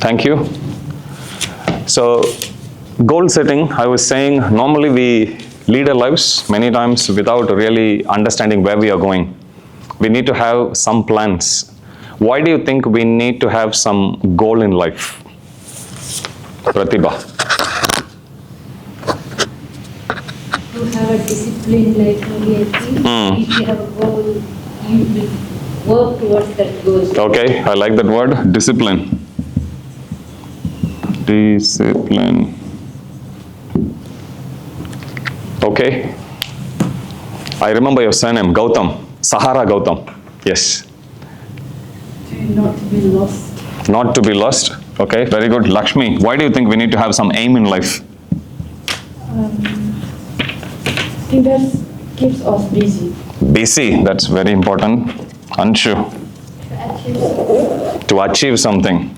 Thank you. So, goal setting, I was saying, normally we lead our lives many times without really understanding where we are going. We need to have some plans. Why do you think we need to have some goal in life? Pratibha. To have a discipline, like only I think if you have a goal, you will work towards that goal. Okay, I like that word, discipline. Discipline. Okay. I remember your surname, Gautam. Sahara Gautam. Yes. Not to be lost. Not to be lost. Okay, very good. Lakshmi, why do you think we need to have some aim in life? I think that keeps us busy. Busy, that's very important. Anshu, to achieve something.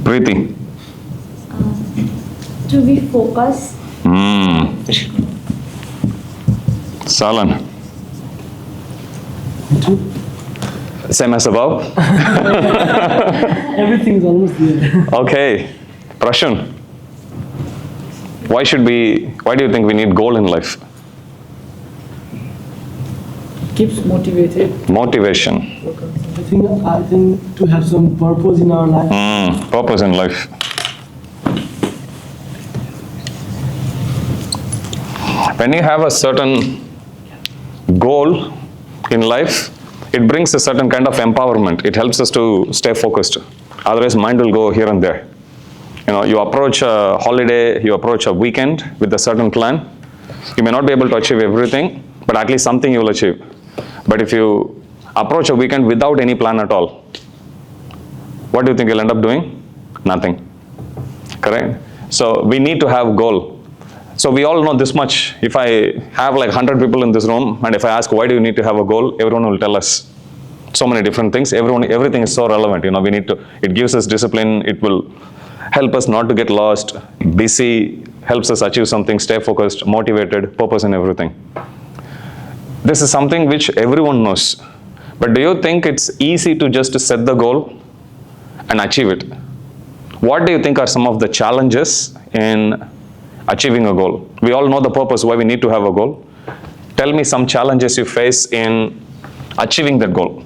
Preeti. To be focused. Salan. Same as above? Everything is almost there. Okay. Prashun. Why do you think we need goal in life? Keeps motivated. Motivation. I think to have some purpose in our life. Purpose in life. When you have a certain goal in life, it brings a certain kind of empowerment. It helps us to stay focused. Otherwise, mind will go here and there. You know, you approach a holiday, you approach a weekend with a certain plan. You may not be able to achieve everything, but at least something you will achieve. But if you approach a weekend without any plan at all, what do you think you'll end up doing? Nothing. Correct? So we need to have goal. So we all know this much. If I have like 100 people in this room, and if I ask why do you need to have a goal, everyone will tell us so many different things. Everything is so relevant. You know, we need to. It gives us discipline. It will help us not to get lost. Busy helps us achieve something. Stay focused, motivated, purpose in everything. This is something which everyone knows. But do you think it's easy to just set the goal and achieve it? What do you think are some of the challenges in achieving a goal? We all know the purpose why we need to have a goal. Tell me some challenges you face in achieving that goal.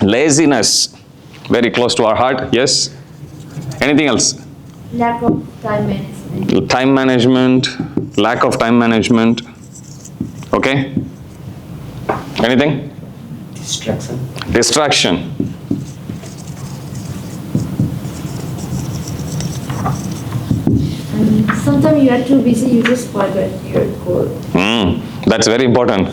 Laziness. Very close to our heart. Yes. Anything else? Lack of time management. Time management. Lack of time management. Okay. Anything? Distraction. Sometimes you are too busy, you just forget your goal. That's very important.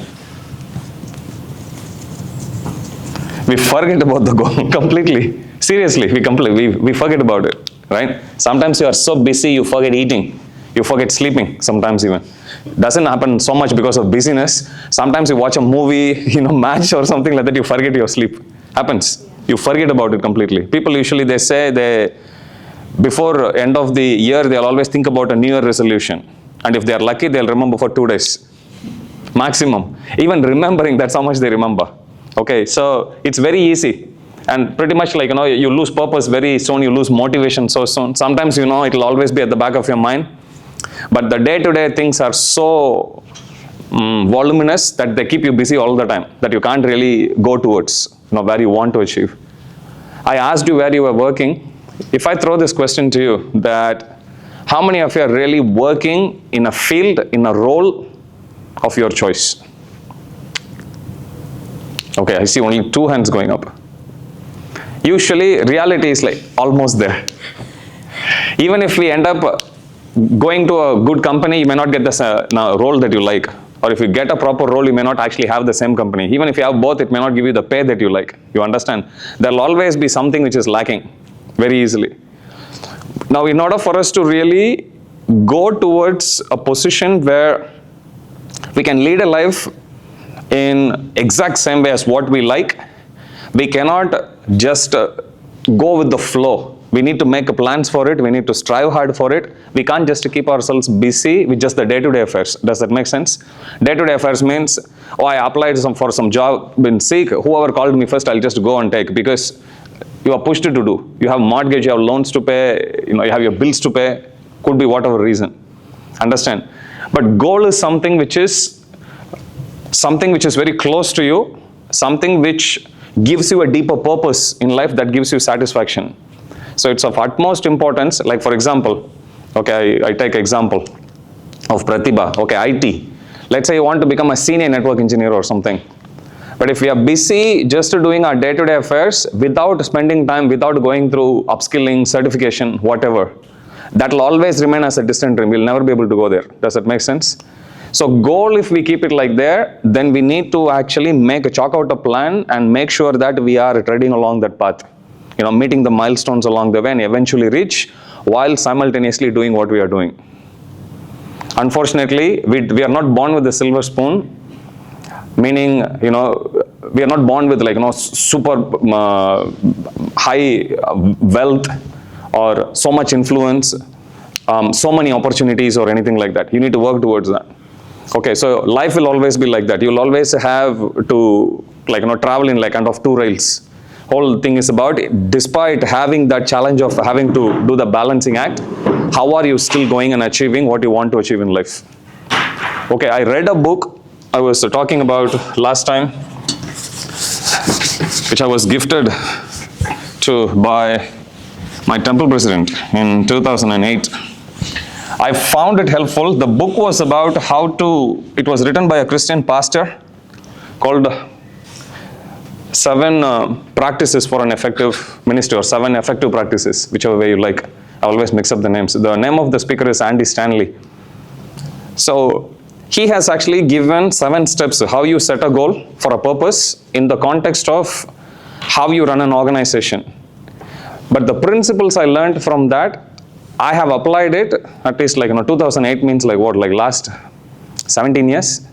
We forget about the goal completely. Seriously, we forget about it, right? Sometimes you are so busy, you forget eating. You forget sleeping, sometimes even. Doesn't happen so much because of busyness. Sometimes you watch a movie, match or something like that, you forget your sleep. Happens. You forget about it completely. People usually, they say before end of the year, they'll always think about a New Year resolution. And if they're lucky, they'll remember for 2 days. Maximum. Even remembering, that's how much they remember. Okay, so it's very easy. And pretty much like, you lose purpose very soon, you lose motivation so soon. Sometimes, it'll always be at the back of your mind. But the day-to-day things are so voluminous that they keep you busy all the time, that you can't really go towards where you want to achieve. I asked you where you were working. If I throw this question to you, that how many of you are really working in a field, in a role of your choice? Okay, I see only 2 hands going up. Usually, reality is like almost there. Even if we end up going to a good company, you may not get the role that you like. Or if you get a proper role, you may not actually have the same company. Even if you have both, it may not give you the pay that you like. You understand? There will always be something which is lacking very easily. Now, in order for us to really go towards a position where we can lead a life in exact same way as what we like, we cannot just go with the flow. We need to make plans for it. We need to strive hard for it. We can't just keep ourselves busy with just the day-to-day affairs. Does that make sense? Day-to-day affairs means, I applied for some job in Sikh. Whoever called me first, I'll just go and take, because you are pushed to do. You have mortgage, you have loans to pay, you have your bills to pay, could be whatever reason. Understand? But goal is something which is very close to you, something which gives you a deeper purpose in life, that gives you satisfaction. So it's of utmost importance. Like for example, okay, I take example of Pratibha, okay, IT. Let's say you want to become a senior network engineer or something. But if we are busy just doing our day-to-day affairs without spending time, without going through upskilling, certification, whatever, that will always remain as a distant dream. We'll never be able to go there. Does that make sense? So goal, if we keep it like there, then we need to actually chalk out a plan and make sure that we are treading along that path. Meeting the milestones along the way and eventually reach while simultaneously doing what we are doing. Unfortunately, we are not born with a silver spoon, meaning, we are not born with super high wealth or so much influence, so many opportunities or anything like that. You need to work towards that. Okay, so life will always be like that. You'll always have to travel in kind of two rails. Whole thing is about, despite having that challenge of having to do the balancing act, how are you still going and achieving what you want to achieve in life? Okay, I read a book I was talking about last time, which I was gifted by my temple president in 2008. I found it helpful. The book was about it was written by a Christian pastor called 7 Practices for an Effective Ministry, or 7 Effective Practices, whichever way you like. I always mix up the names. The name of the speaker is Andy Stanley. So he has actually given 7 steps how you set a goal for a purpose in the context of how you run an organization. But the principles I learned from that, I have applied it, at least 2008 means last 17 years.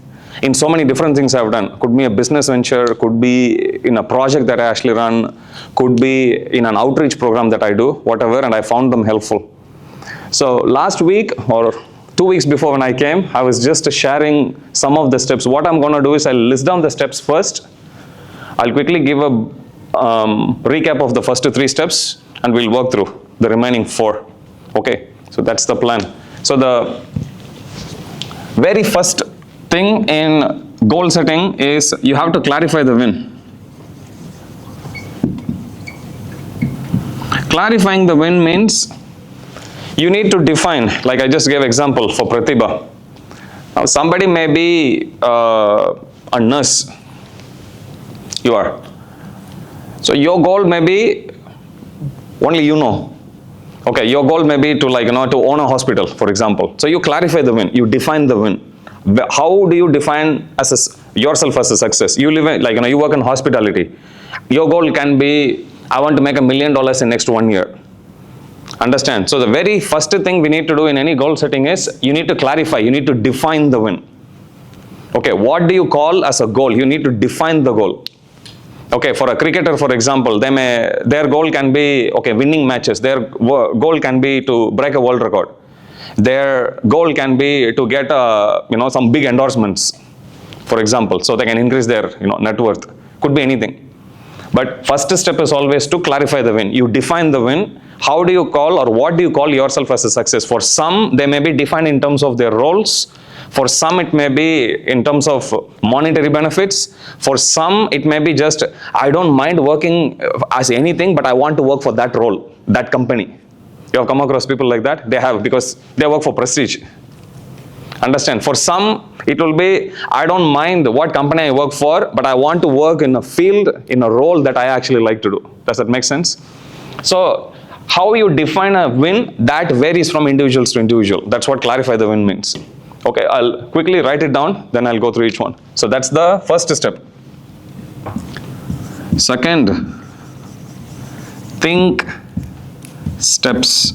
In so many different things I've done. Could be a business venture, could be in a project that I actually run, could be in an outreach program that I do, whatever, and I found them helpful. So last week or 2 weeks before when I came, I was just sharing some of the steps. What I'm going to do is I'll list down the steps first. I'll quickly give a recap of the first 3 steps and we'll work through the remaining 4. Okay, so that's the plan. So the very first thing in goal setting is you have to clarify the win. Clarifying the win means you need to define, like I just gave example for Pratibha. Now somebody may be a nurse, you are. So your goal may be, only okay, your goal may be to to own a hospital, for example. So you clarify the win, you define the win. How do you define yourself as a success? You live in, you work in hospitality. Your goal can be, I want to make $1 million in next 1 year. Understand? So the very first thing we need to do in any goal setting is you need to clarify, you need to define the win. Okay, what do you call as a goal? You need to define the goal. Okay, for a cricketer, for example, their goal can be, okay, winning matches. Their goal can be to break a world record. Their goal can be to get some big endorsements, for example, so they can increase their net worth. Could be anything. But first step is always to clarify the win. You define the win. How do you call, or what do you call yourself as a success? For some, they may be defined in terms of their roles. For some, it may be in terms of monetary benefits. For some, it may be just, I don't mind working as anything, but I want to work for that role, that company. You have come across people like that? They have, because they work for prestige. Understand? For some, it will be, I don't mind what company I work for, but I want to work in a field, in a role that I actually like to do. Does that make sense? So, how you define a win, that varies from individuals to individual. That's what clarify the win means. Okay, I'll quickly write it down, then I'll go through each one. So that's the first step. Second, think steps.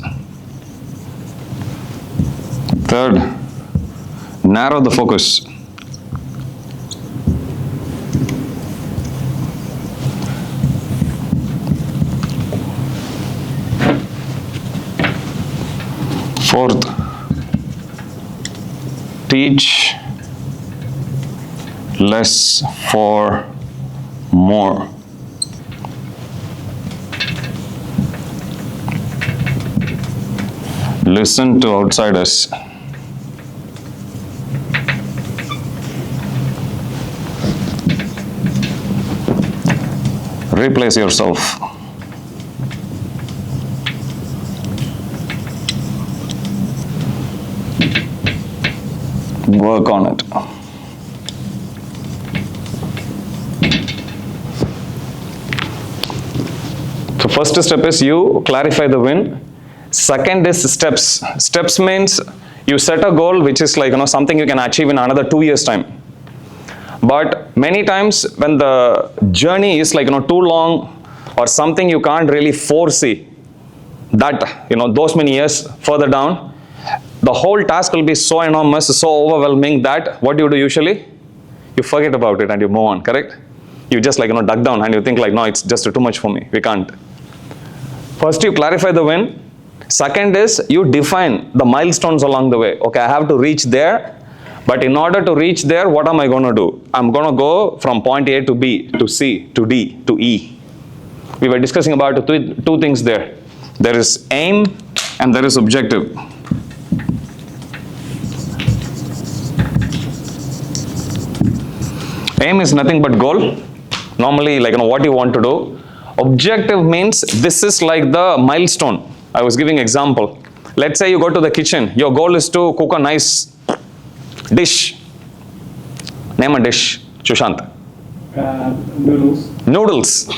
Third, narrow the focus. Fourth, teach less for more. Listen to outsiders. Replace yourself. Work on it. So first step is you clarify the win. Second is steps. Steps means you set a goal which is like something you can achieve in another 2 years time. But many times when the journey is like too long or something you can't really foresee that those many years further down, the whole task will be so enormous, so overwhelming that what do you do usually? You forget about it and you move on, correct? You just like duck down and you think like, no, it's just too much for me, we can't. First you clarify the win. Second is you define the milestones along the way. Okay, I have to reach there. But in order to reach there, what am I going to do? I'm going to go from point A to B, to C, to D, to E. We were discussing about two things there. There is aim and there is objective. Aim is nothing but goal. Normally, like what you want to do. Objective means this is like the milestone. I was giving example. Let's say you go to the kitchen. Your goal is to cook a nice dish. Name a dish, Sushant. Noodles. Noodles.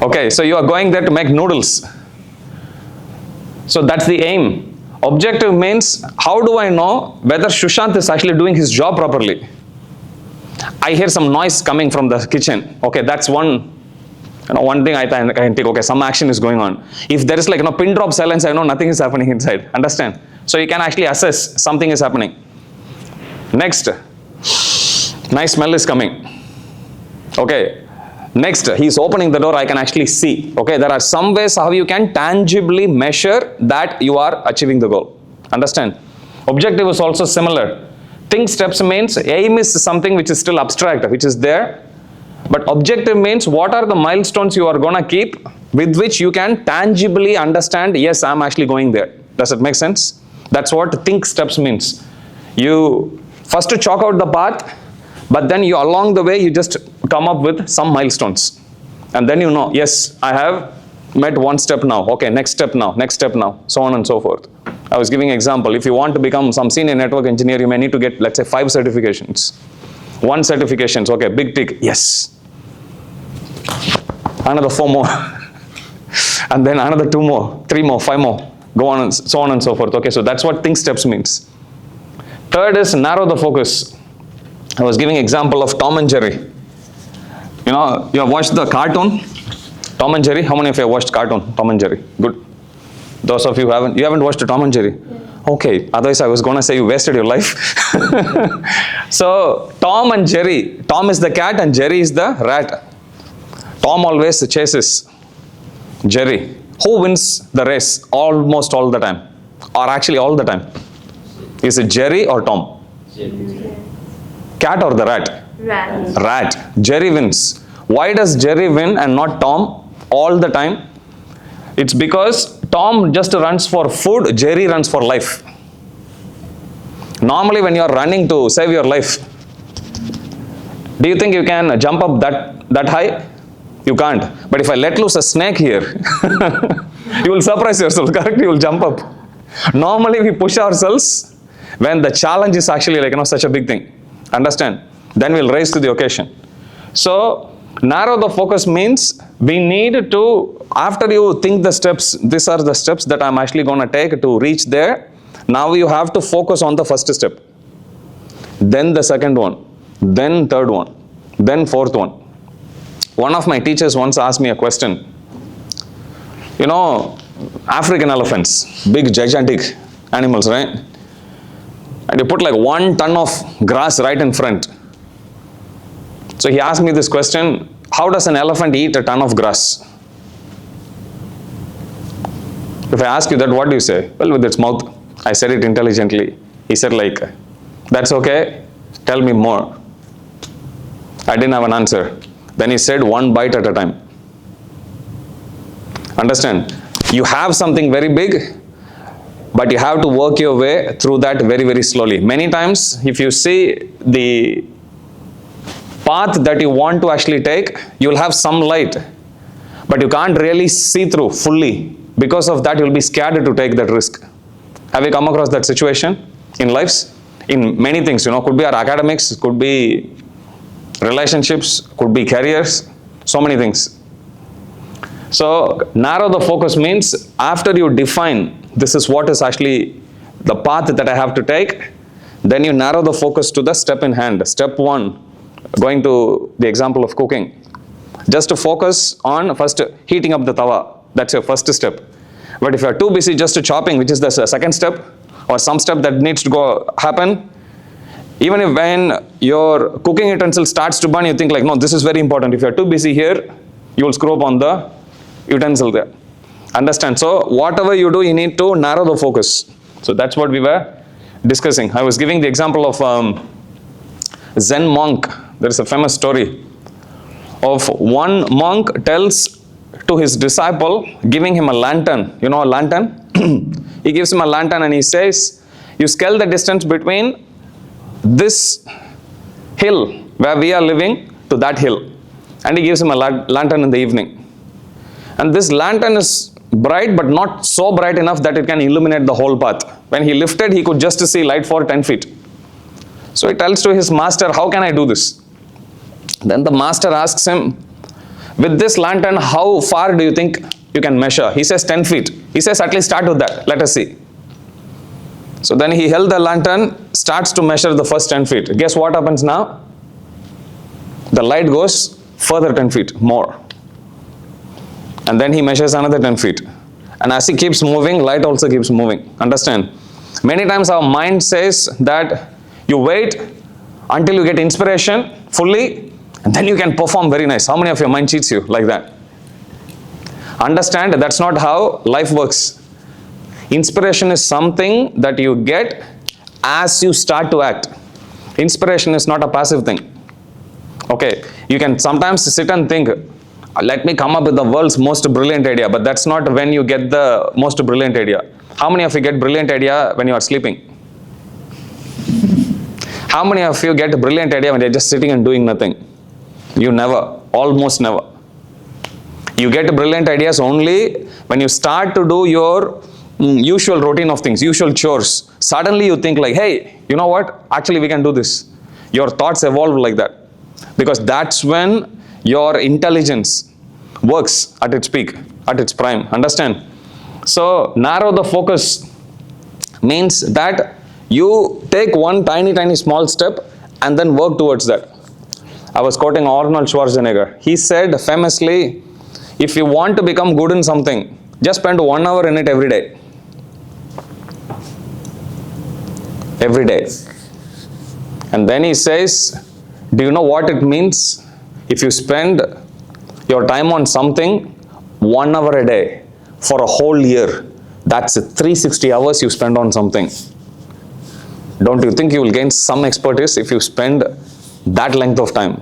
Okay, so you are going there to make noodles. So that's the aim. Objective means how do I know whether Sushant is actually doing his job properly? I hear some noise coming from the kitchen. Okay, that's one thing I can take. Okay, some action is going on. If there is like pin drop silence, I know nothing is happening inside. Understand? So you can actually assess something is happening. Next, nice smell is coming. Okay. Next, he's opening the door, I can actually see. Okay, there are some ways how you can tangibly measure that you are achieving the goal. Understand? Objective is also similar. Think steps means aim is something which is still abstract, which is there. But objective means what are the milestones you are going to keep with which you can tangibly understand, yes, I'm actually going there. Does it make sense? That's what think steps means. You first chalk out the path, but then you along the way you just come up with some milestones. And then you know, yes, I have met one step now. Okay, next step now, so on and so forth. I was giving an example. If you want to become some senior network engineer, you may need to get, let's say, 5 certifications. 1 certifications, okay, big tick, yes. Another 4 more. And then another 2 more, 3 more, 5 more. Go on and so on and so forth. Okay, so that's what think steps means. Third is narrow the focus. I was giving example of Tom and Jerry. You know, you have watched the cartoon, Tom and Jerry. How many of you have watched cartoon, Tom and Jerry? Good. Those of you who haven't, you haven't watched Tom and Jerry? Okay, otherwise I was going to say you wasted your life. So, Tom and Jerry. Tom is the cat and Jerry is the rat. Tom always chases Jerry. Who wins the race almost all the time? Or actually all the time? Is it Jerry or Tom? Jerry. Cat or the rat? Rat. Rat. Jerry wins. Why does Jerry win and not Tom all the time? It's because Tom just runs for food, Jerry runs for life. Normally when you are running to save your life, do you think you can jump up that high? You can't. But if I let loose a snake here, you will surprise yourself, correct? You will jump up. Normally we push ourselves when the challenge is actually like, such a big thing. Understand? Then we'll rise to the occasion. So, narrow the focus means we need to, after you think the steps, these are the steps that I'm actually going to take to reach there. Now you have to focus on the first step. Then the second one. Then third one. Then fourth one. One of my teachers once asked me a question. You know, African elephants, big gigantic animals, right? And you put like 1 ton of grass right in front. So he asked me this question, how does an elephant eat a ton of grass? If I ask you that, what do you say? Well, with its mouth. I said it intelligently. He said like, that's okay, tell me more. I didn't have an answer. Then he said 1 bite at a time. Understand? You have something very big, But you have to work your way through that very, very slowly. Many times, if you see the path that you want to actually take, you will have some light, but you can't really see through fully. Because of that, you'll be scared to take that risk. Have you come across that situation in lives? In many things, could be our academics, could be relationships, could be careers, so many things. So narrow the focus means after you define this is what is actually the path that I have to take, then you narrow the focus to the step in hand. Step 1, going to the example of cooking. Just to focus on first heating up the tawa. That's your first step. But if you are too busy just chopping, which is the second step, or some step that needs to happen, even if when your cooking utensil starts to burn, you think like, no, this is very important. If you are too busy here, you will screw up on the utensil there. Understand? So whatever you do, you need to narrow the focus. So that's what we were discussing. I was giving the example of Zen monk. There is a famous story of one monk tells to his disciple, giving him a lantern. You know a lantern? He gives him a lantern and he says, you scale the distance between this hill where we are living to that hill. And he gives him a lantern in the evening. And this lantern is bright, but not so bright enough that it can illuminate the whole path. When he lifted, he could just see light for 10 feet. So he tells to his master, how can I do this? Then the master asks him, with this lantern, how far do you think you can measure? He says 10 feet. He says, at least start with that. Let us see. So then he held the lantern, starts to measure the first 10 feet. Guess what happens now? The light goes further 10 feet more. And then he measures another 10 feet. And as he keeps moving, light also keeps moving. Understand? Many times our mind says that you wait until you get inspiration fully, and then you can perform very nice. How many of your mind cheats you like that? Understand, that's not how life works. Inspiration is something that you get as you start to act. Inspiration is not a passive thing. Okay, you can sometimes sit and think, let me come up with the world's most brilliant idea, but that's not when you get the most brilliant idea. How many of you get brilliant idea when you are sleeping? How many of you get a brilliant idea when you're just sitting and doing nothing? You never, almost never. You get brilliant ideas only when you start to do your usual routine of things, usual chores. Suddenly you think like, hey, you know what? Actually, we can do this. Your thoughts evolve like that. Because that's when your intelligence works at its peak, at its prime. Understand? So, narrow the focus means that you take one tiny small step and then work towards that. I was quoting Arnold Schwarzenegger. He said famously, if you want to become good in something, just spend 1 hour in it every day. Every day. And then he says, do you know what it means? If you spend your time on something 1 hour a day for a whole year, that's 360 hours you spend on something. Don't you think you will gain some expertise if you spend that length of time?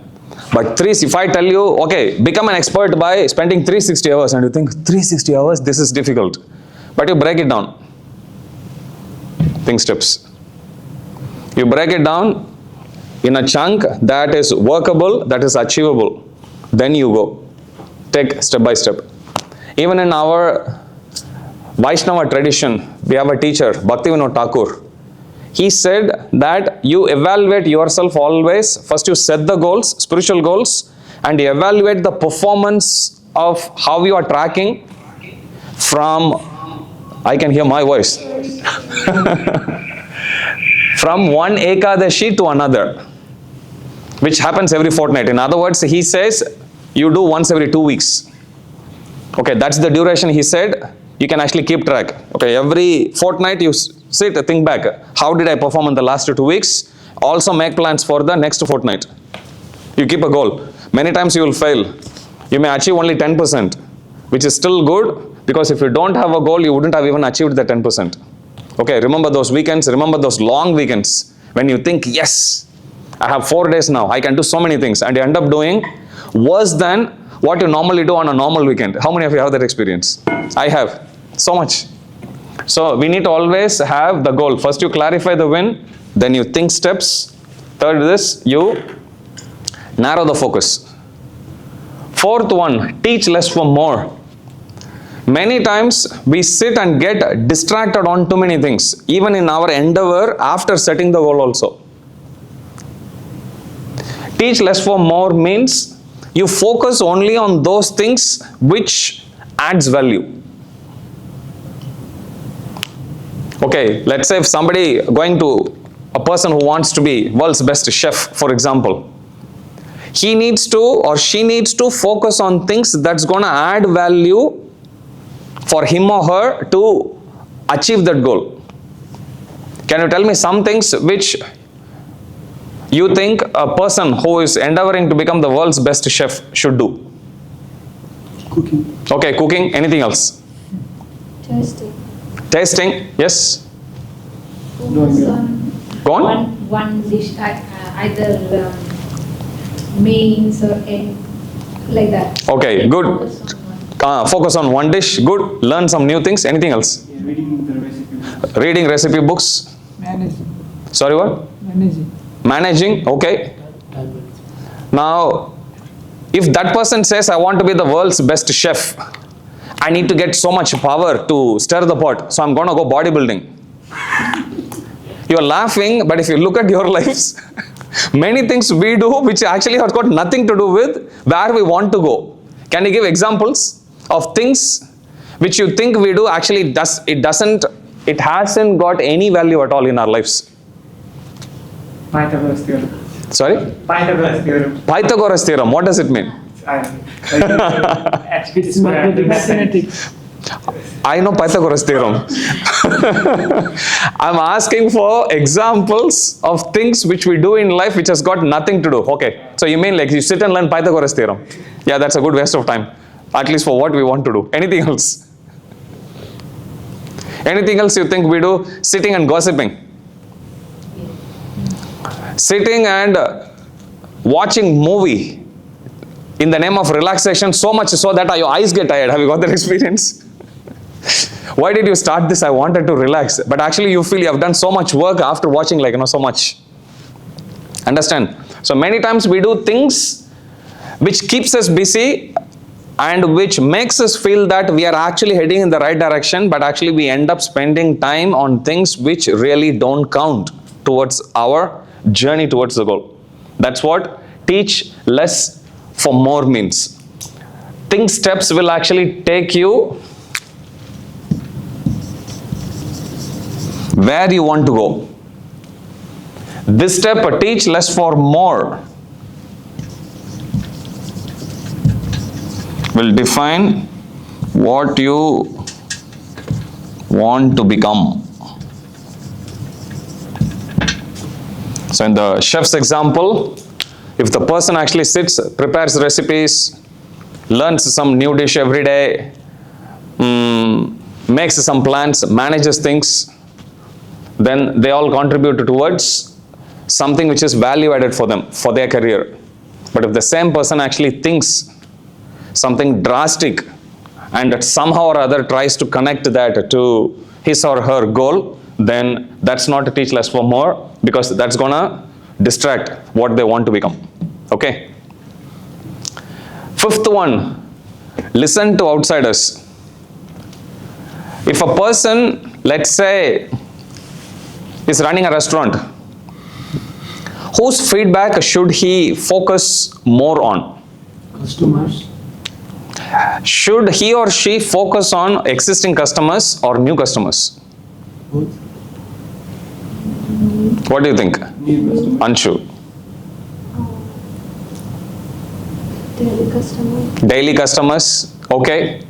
But if I tell you, okay, become an expert by spending 360 hours, and you think 360 hours, this is difficult. But you break it down. Think steps. You break it down in a chunk that is workable, that is achievable. Then you go. Take step by step. Even in our Vaishnava tradition, we have a teacher, Bhaktivinoda Thakur. He said that you evaluate yourself always. First you set the goals, spiritual goals, and you evaluate the performance of how you are tracking from, I can hear my voice, from one Ekadashi to another, which happens every fortnight. In other words, he says you do once every 2 weeks. Okay, that's the duration he said. You can actually keep track. Okay, every fortnight you sit, think back. How did I perform in the last 2 weeks? Also make plans for the next fortnight. You keep a goal. Many times you will fail. You may achieve only 10%, which is still good, because if you don't have a goal, you wouldn't have even achieved the 10%. Okay, remember those weekends, remember those long weekends when you think, yes, I have 4 days now, I can do so many things, and you end up doing worse than what you normally do on a normal weekend. How many of you have that experience? I have. So much. So we need to always have the goal. First you clarify the win, then you think steps. Third is you narrow the focus. Fourth one, teach less for more. Many times we sit and get distracted on too many things, even in our endeavor after setting the goal also. Teach less for more means you focus only on those things which adds value. Okay, let's say if somebody going to a person who wants to be world's best chef, for example, he needs to or she needs to focus on things that's going to add value for him or her to achieve that goal. Can you tell me some things which you think a person who is endeavoring to become the world's best chef should do? Cooking. Okay, cooking. Anything else? Tasting. Tasting. Yes. Focus on Go on. one dish, either mains or egg, like that. Okay, good. Focus on one dish. Good. Learn some new things. Anything else? Yeah, reading the recipe books. Reading recipe books. Managing. Sorry, what? Managing. Managing. Okay. Time management. Now, if that person says, I want to be the world's best chef, I need to get so much power to stir the pot, so I'm going to go bodybuilding. You're laughing, but if you look at your lives, many things we do which actually have got nothing to do with where we want to go. Can you give examples of things which you think we do actually it hasn't got any value at all in our lives? Pythagoras theorem. Sorry? Pythagoras theorem. Pythagoras theorem, what does it mean? It's mathematics. I know Pythagoras theorem. I'm asking for examples of things which we do in life which has got nothing to do. Okay, so you mean like you sit and learn Pythagoras theorem? Yeah, that's a good waste of time. At least for what we want to do. Anything else? Anything else you think we do? Sitting and gossiping. Sitting and watching movie in the name of relaxation, so much so that your eyes get tired. Have you got that experience? Why did you start this? I wanted to relax. But actually you feel you have done so much work after watching so much. Understand? So many times we do things which keeps us busy and which makes us feel that we are actually heading in the right direction, but actually we end up spending time on things which really don't count towards our journey towards the goal. That's what teach less for more means. Think steps will actually take you where you want to go. This step, teach less for more, will define what you want to become. So in the chef's example, if the person actually sits, prepares recipes, learns some new dish every day, makes some plans, manages things, then they all contribute towards something which is value added for them, for their career. But if the same person actually thinks something drastic and somehow or other tries to connect that to his or her goal, then that's not to teach less for more, because that's gonna distract what they want to become. Okay? Fifth one, listen to outsiders. If a person, let's say, is running a restaurant, whose feedback should he focus more on? Customers. Should he or she focus on existing customers or new customers? Both. What do you think, New customers. Anshu? Daily customer. Daily customers, okay.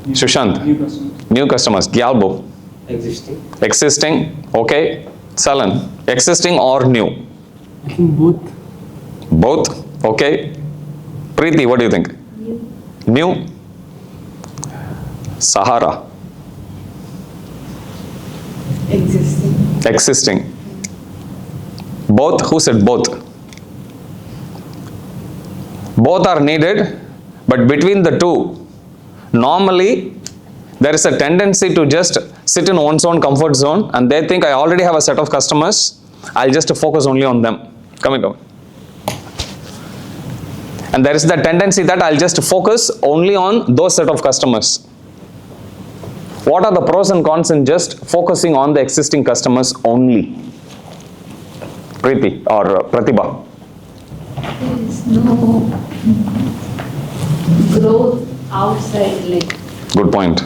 Sushant, New customers. new customers. Gyalbo, Existing. existing, okay. Salan, existing or new? I think both. Both, okay. Preeti, what do you think? New. Sahara, Existing. existing. Both, who said both? Both are needed, but between the two, normally There is a tendency to just sit in one's own comfort zone and they think I already have a set of customers, I'll just focus only on them. Come in. And there is the tendency that I'll just focus only on those set of customers. What are the pros and cons in just focusing on the existing customers only? Preeti or Pratibha? There is no growth outside, like. Good point.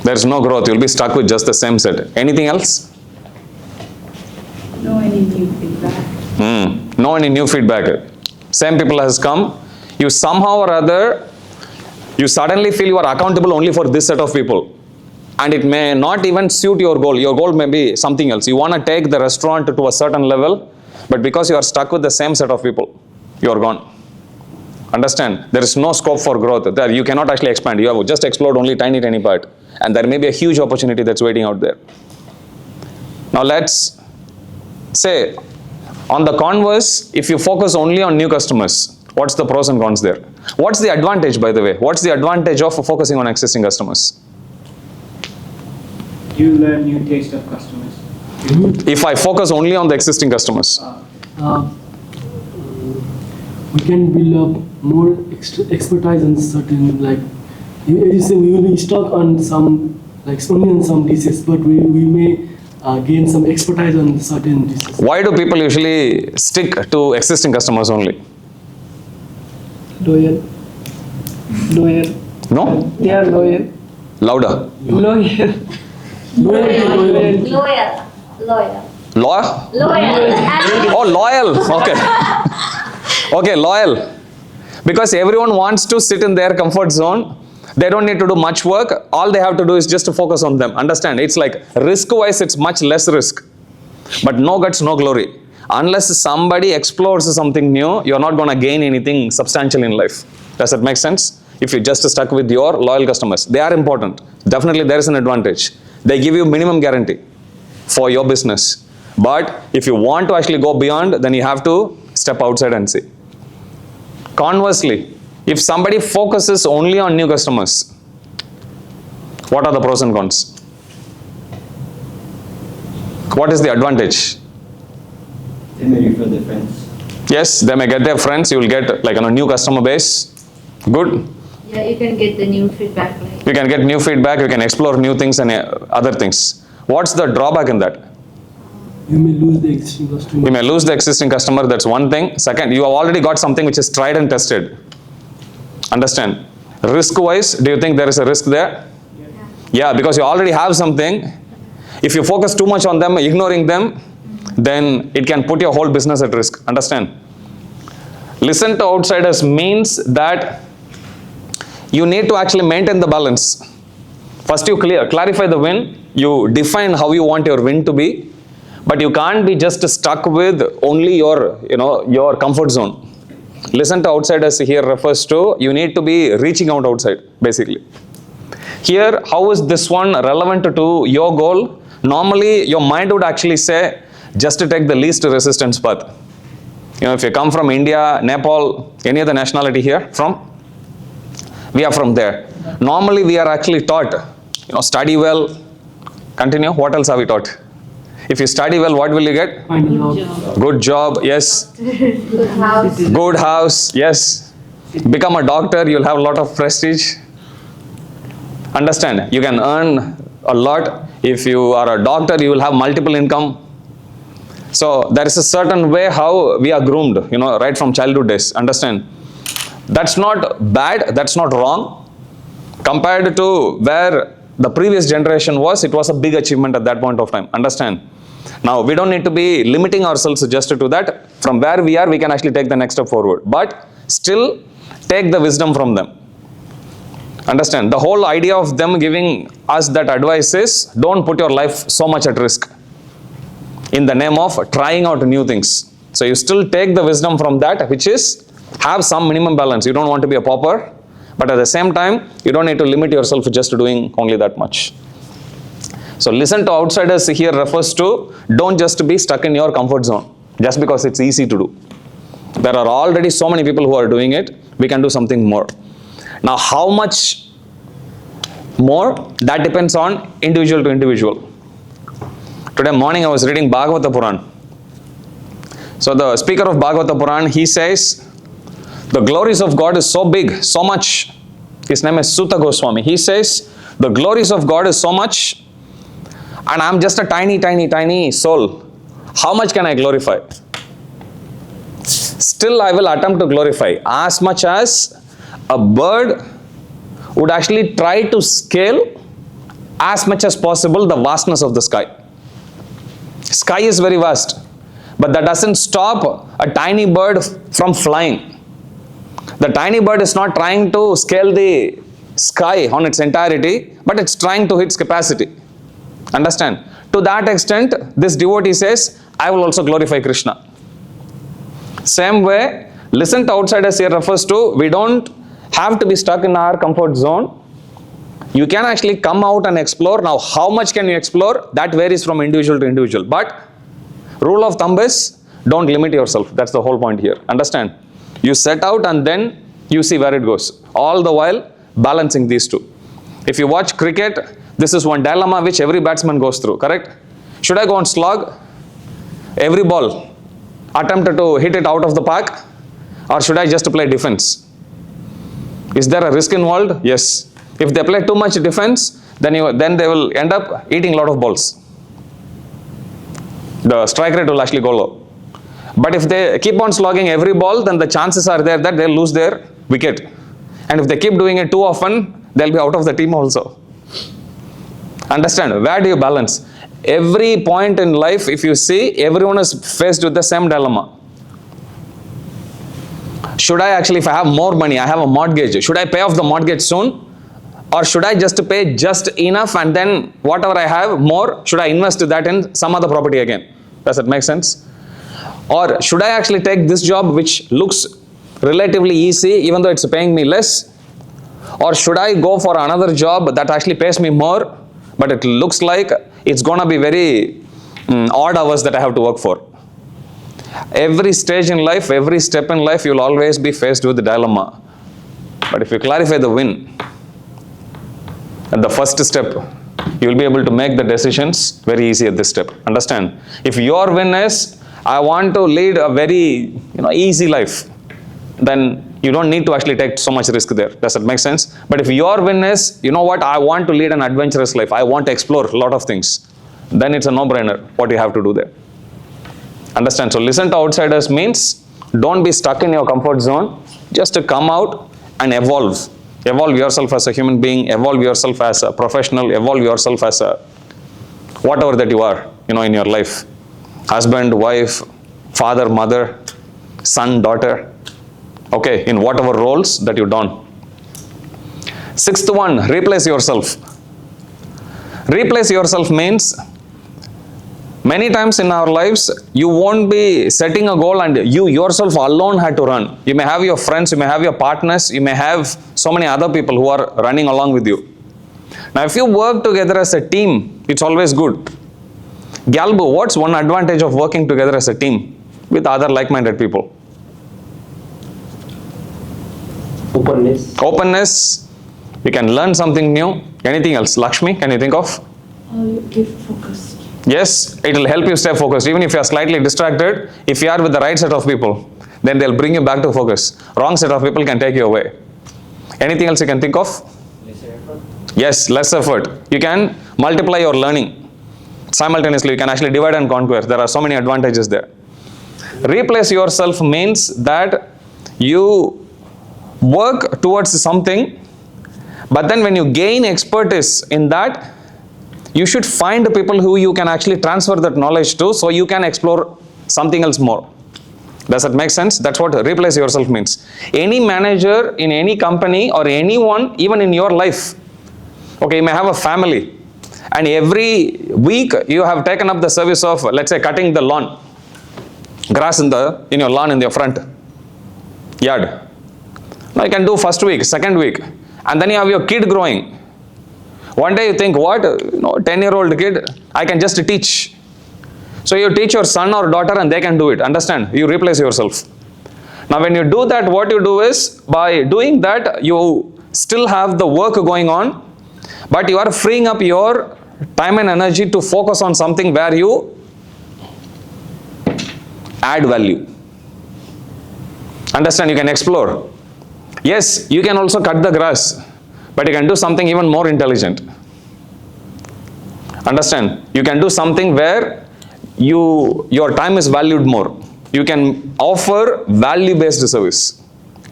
There is no growth. You'll be stuck with just the same set. Anything else? No any new feedback. No any new feedback. Same people has come. You somehow or other, you suddenly feel you are accountable only for this set of people. And it may not even suit your goal. Your goal may be something else. You want to take the restaurant to a certain level, but because you are stuck with the same set of people, you are gone. Understand? There is no scope for growth. There you cannot actually expand. You have just explored only tiny part. And there may be a huge opportunity that's waiting out there. Now let's say, on the converse, if you focus only on new customers, what's the pros and cons there? What's the advantage, by the way? What's the advantage of focusing on existing customers? You learn new taste of customers. If I focus only on the existing customers, We can build up more expertise in certain, like, you say we will be stuck on some, like only on some dishes, but we may gain some expertise on certain dishes. why do people usually stick to existing customers only? Loyal. No? They are loyal. Louder. Loyal. Loyal. Loyal? Loyal. Oh, loyal. Okay. Okay, loyal. Because everyone wants to sit in their comfort zone. They don't need to do much work. All they have to do is just to focus on them. Understand? It's like risk-wise, it's much less risk. But no guts, no glory. Unless somebody explores something new, you're not going to gain anything substantial in life. Does that make sense? If you just stuck with your loyal customers. They are important. Definitely there is an advantage. They give you minimum guarantee for your business. But if you want to actually go beyond, then you have to step outside and see. Conversely, if somebody focuses only on new customers, what are the pros and cons? What is the advantage? They may refer their friends. Yes, they may get their friends. You will get like a new customer base. Good. Yeah, you can get the new feedback. Like. You can get new feedback. You can explore new things and other things. What's the drawback in that? You may lose the existing customer. You may lose the existing customer. That's one thing. Second, you have already got something which is tried and tested. Understand? Risk-wise, do you think there is a risk there? Yeah, because you already have something. If you focus too much on them, ignoring them, then it can put your whole business at risk. Understand? Listen to outsiders means that you need to actually maintain the balance. First you clarify the win. You define how you want your win to be. But you can't be just stuck with only your comfort zone. Listen to outsiders here refers to you need to be reaching out outside, basically. Here, how is this one relevant to your goal? Normally, your mind would actually say, just to take the least resistance path. If you come from India, Nepal, any other nationality here from? We are from there. Normally, we are actually taught, study well, continue. What else are we taught? If you study well, what will you get? Find a job. Good job, yes. Good house. Good house, yes. Become a doctor, you'll have a lot of prestige. Understand, you can earn a lot. If you are a doctor, you will have multiple income. So there is a certain way how we are groomed, right from childhood days. Understand? That's not bad, that's not wrong. Compared to where the previous generation was, it was a big achievement at that point of time. Understand? Now, we don't need to be limiting ourselves just to that. From where we are, we can actually take the next step forward. But still, take the wisdom from them. Understand? The whole idea of them giving us that advice is, don't put your life so much at risk in the name of trying out new things. So you still take the wisdom from that, which is, have some minimum balance. You don't want to be a pauper, but at the same time, you don't need to limit yourself just to doing only that much. So listen to outsiders here refers to, don't just be stuck in your comfort zone, just because it's easy to do. There are already so many people who are doing it, we can do something more. Now, how much more, that depends on individual to individual. Today morning I was reading Bhagavata Puran. So the speaker of Bhagavata Puran, he says, the glories of God is so big, so much. His name is Sutta Goswami. He says, the glories of God is so much, and I'm just a tiny soul. How much can I glorify? Still I will attempt to glorify as much as a bird would actually try to scale as much as possible the vastness of the sky. Sky is very vast, but that doesn't stop a tiny bird from flying. The tiny bird is not trying to scale the sky on its entirety, but it's trying to its capacity. Understand? To that extent, this devotee says, I will also glorify Krishna. Same way, listen to outsiders here refers to, we don't have to be stuck in our comfort zone. You can actually come out and explore. Now, how much can you explore? That varies from individual to individual. But rule of thumb is, don't limit yourself. That's the whole point here. Understand? You set out and then you see where it goes. All the while, balancing these two. If you watch cricket, this is one dilemma which every batsman goes through, correct? Should I go and slog every ball, attempt to hit it out of the park, or should I just play defense? Is there a risk involved? Yes. If they play too much defense, then they will end up eating a lot of balls. The strike rate will actually go low. But if they keep on slogging every ball, then the chances are there that they'll lose their wicket. And if they keep doing it too often, they'll be out of the team also. Understand? Where do you balance? Every point in life, if you see, everyone is faced with the same dilemma. Should I actually, if I have more money, I have a mortgage, should I pay off the mortgage soon? Or should I just pay just enough and then whatever I have more, should I invest that in some other property again? Does it make sense? Or should I actually take this job which looks relatively easy even though it's paying me less? Or should I go for another job that actually pays me more but it looks like it's gonna be very odd hours that I have to work for? Every stage in life, every step in life, you'll always be faced with the dilemma. But if you clarify the win at the first step, you will be able to make the decisions very easy at this step. Understand? If your win is, I want to lead a very easy life, then you don't need to actually take so much risk there. Does that make sense? But if your win is, you know what, I want to lead an adventurous life, I want to explore a lot of things, then it's a no-brainer what you have to do there. Understand? So listen to outsiders means don't be stuck in your comfort zone, just to come out and evolve. Evolve yourself as a human being, evolve yourself as a professional, evolve yourself as a whatever that you are, in your life. Husband, wife, father, mother, son, daughter. Okay, in whatever roles that you don. Sixth one, replace yourself. Replace yourself means many times in our lives, you won't be setting a goal and you yourself alone had to run. You may have your friends, you may have your partners, you may have so many other people who are running along with you. Now, if you work together as a team, it's always good. Galbu, what's one advantage of working together as a team with other like-minded people? Openness. Openness. You can learn something new. Anything else? Lakshmi, can you think of? Keep focused. Yes, it will help you stay focused. Even if you are slightly distracted, if you are with the right set of people, then they'll bring you back to focus. Wrong set of people can take you away. Anything else you can think of? Less effort. Yes, less effort. You can multiply your learning. Simultaneously, you can actually divide and conquer. There are so many advantages there. Replace yourself means that you work towards something, but then when you gain expertise in that, you should find people who you can actually transfer that knowledge to so you can explore something else more. Does that make sense? That's what replace yourself means. Any manager in any company or anyone, even in your life, okay, you may have a family and every week you have taken up the service of, let's say, cutting the lawn, grass in your lawn in your front yard. Now you can do first week, second week, and then you have your kid growing. One day you think, what, 10-year-old kid, I can just teach. So you teach your son or daughter and they can do it. Understand? You replace yourself. Now when you do that, what you do is, by doing that, you still have the work going on, But you are freeing up your time and energy to focus on something where you add value. Understand? You can explore. Yes, you can also cut the grass, but you can do something even more intelligent. Understand? You can do something where your time is valued more. You can offer value-based service.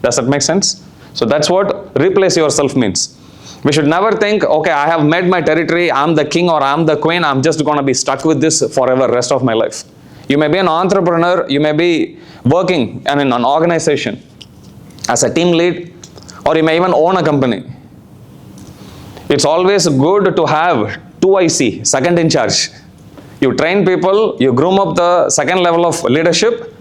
Does that make sense? So that's what replace yourself means. We should never think, okay, I have met my territory, I'm the king or I'm the queen, I'm just going to be stuck with this forever, rest of my life. You may be an entrepreneur, you may be working in an organization as a team lead, or you may even own a company. It's always good to have 2IC, second in charge. You train people, you groom up the second level of leadership.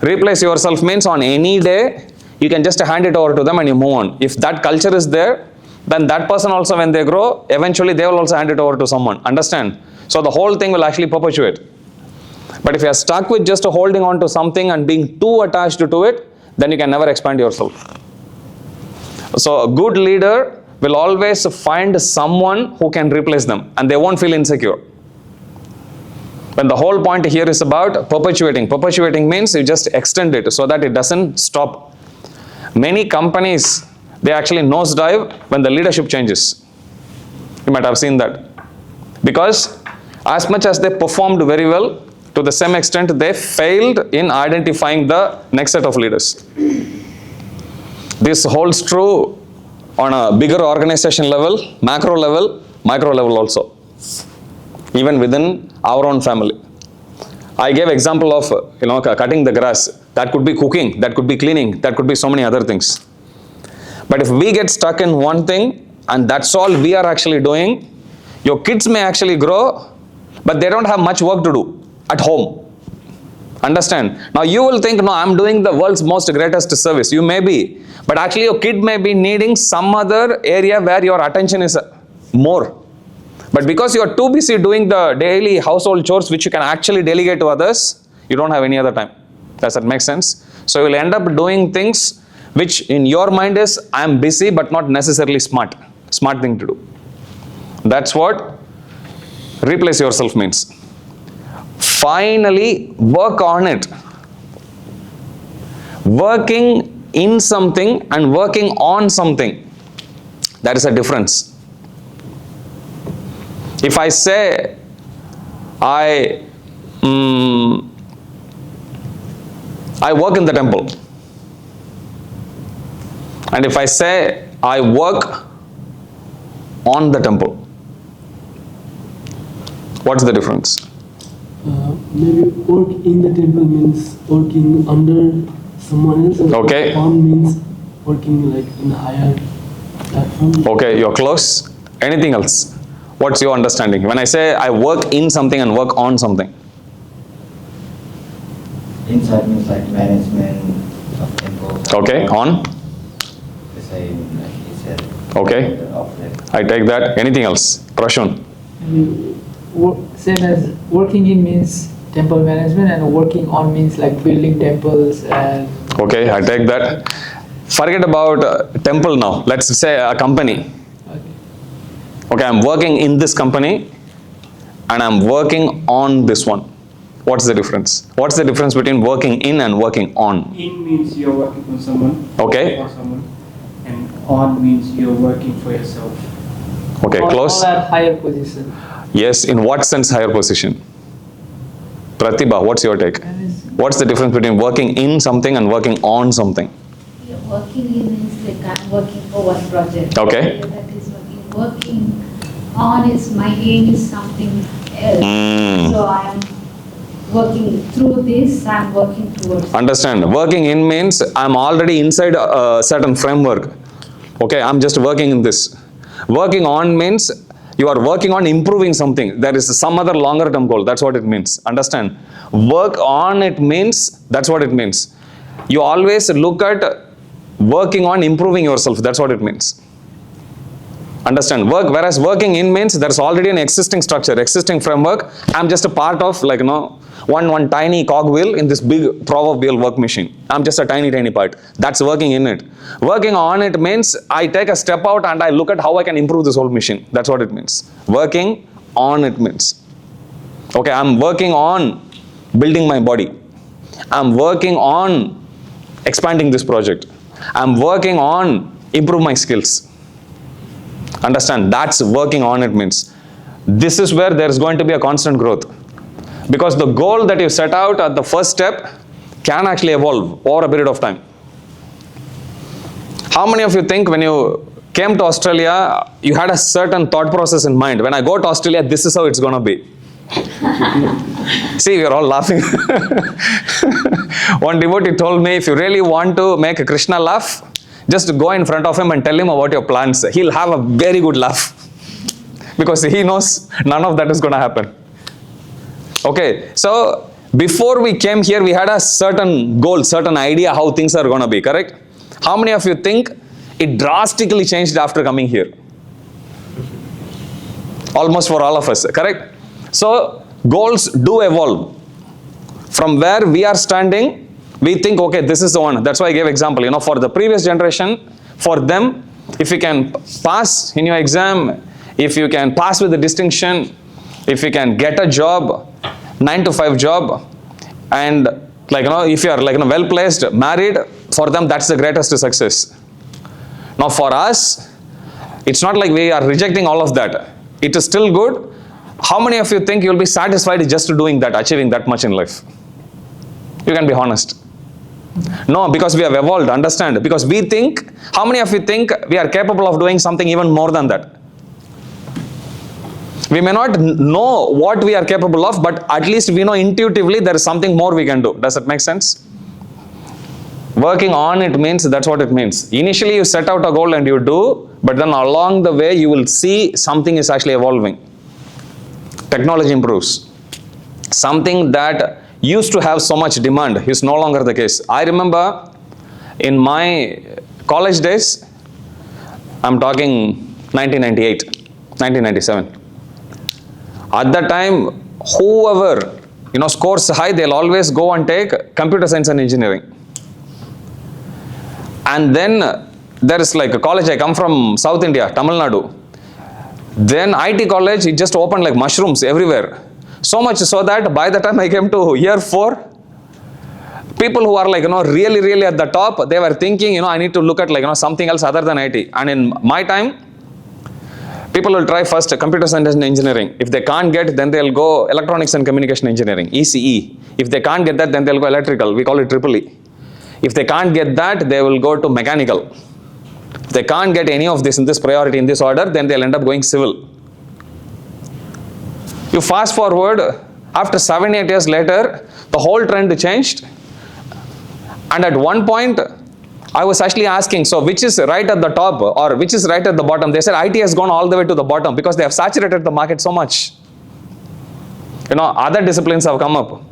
Replace yourself means on any day, you can just hand it over to them and you move on. If that culture is there, then that person also, when they grow, eventually they will also hand it over to someone. Understand? So the whole thing will actually perpetuate. But if you are stuck with just holding on to something and being too attached to it, then you can never expand yourself. So a good leader will always find someone who can replace them and they won't feel insecure. When the whole point here is about perpetuating. Perpetuating means you just extend it so that it doesn't stop. Many companies, they actually nosedive when the leadership changes. You might have seen that. Because as much as they performed very well, to the same extent they failed in identifying the next set of leaders. This holds true on a bigger organization level, macro level, micro level also. Even within our own family. I gave example of cutting the grass. That could be cooking, that could be cleaning, that could be so many other things. But if we get stuck in one thing and that's all we are actually doing, your kids may actually grow, but they don't have much work to do at home. Understand? Now you will think, no, I'm doing the world's most greatest service. You may be, but actually your kid may be needing some other area where your attention is more. But because you are too busy doing the daily household chores which you can actually delegate to others, you don't have any other time. Does that make sense? So you will end up doing things which in your mind is, I am busy but not necessarily smart. Smart thing to do. That's what replace yourself means. Finally, work on it. Working in something and working on something. That is a difference. If I say, I work in the temple. And if I say, I work on the temple. What's the difference? Maybe work in the temple means working under someone else. Okay. On means working like in a higher platform. Okay, you're close. Anything else? What's your understanding? When I say I work in something and work on something. Inside means like management of temples. Okay, on? The same, like he said. Okay. The outlet. I take that. Anything else? Prashun. Same as working in means temple management and working on means like building temples and... Okay, I take that. Forget about temple now. Let's say a company. Okay, I'm working in this company and I'm working on this one. What's the difference? What's the difference between working in and working on? In means you're working for someone. Okay. For someone. And on means you're working for yourself. Okay, close. All are higher position. Yes, in what sense higher position? Pratibha, what's your take? What's the difference between working in something and working on something? Yeah, working in means like I'm working for one project. Okay. That is working. Working on is my aim is something else. So I am working through this, I am working towards. Understand. Working in means I'm already inside a certain framework. Okay, I'm just working in this. Working on means you are working on improving something. There is some other longer term goal. That's what it means. Understand? Work on it means, that's what it means. You always look at working on improving yourself. That's what it means. Understand? Whereas working in means there's already an existing structure, existing framework. I'm just a part of one tiny cogwheel in this big proverbial work machine. I'm just a tiny part. That's working in it. Working on it means I take a step out and I look at how I can improve this whole machine. That's what it means. Working on it means. Okay, I'm working on building my body. I'm working on expanding this project. I'm working on improve my skills. Understand? That's working on it means. This is where there is going to be a constant growth. Because the goal that you set out at the first step can actually evolve over a period of time. How many of you think when you came to Australia, you had a certain thought process in mind? When I go to Australia, this is how it's going to be. See, we're all laughing. One devotee told me, if you really want to make Krishna laugh, just go in front of him and tell him about your plans. He'll have a very good laugh. Because he knows none of that is going to happen. Okay, so before we came here, we had a certain goal, certain idea how things are going to be, correct? How many of you think it drastically changed after coming here? Almost for all of us, correct? So, goals do evolve. From where we are standing, we think, okay, this is the one. That's why I gave example, for the previous generation, for them, if you can pass in your exam, if you can pass with a distinction, if you can get a job, 9-to-5 job, and if you are well placed, married, for them that's the greatest success. Now for us, it's not like we are rejecting all of that. It is still good. How many of you think you will be satisfied just doing that, achieving that much in life? You can be honest. No, because we have evolved, understand? Because we think, how many of you think we are capable of doing something even more than that? We may not know what we are capable of, but at least we know intuitively there is something more we can do. Does that make sense? Working on it means, that's what it means. Initially you set out a goal and you do, but then along the way you will see something is actually evolving. Technology improves. Something that used to have so much demand is no longer the case. I remember in my college days, I'm talking 1998, 1997. At that time, whoever scores high, they'll always go and take computer science and engineering. And then there is like a college, I come from South India, Tamil Nadu. Then IT college, it just opened like mushrooms everywhere. So much so that by the time I came to year 4, people who are really at the top, they were thinking, I need to look at something else other than IT. And in my time, people will try first computer science and engineering. If they can't get, then they'll go electronics and communication engineering, ECE. If they can't get that, then they'll go electrical. We call it EEE. If they can't get that, they will go to mechanical. If they can't get any of this in this priority, in this order, then they'll end up going civil. You fast forward, after 7-8 years later, the whole trend changed. And at one point, I was actually asking, so which is right at the top or which is right at the bottom? They said IT has gone all the way to the bottom because they have saturated the market so much. Other disciplines have come up.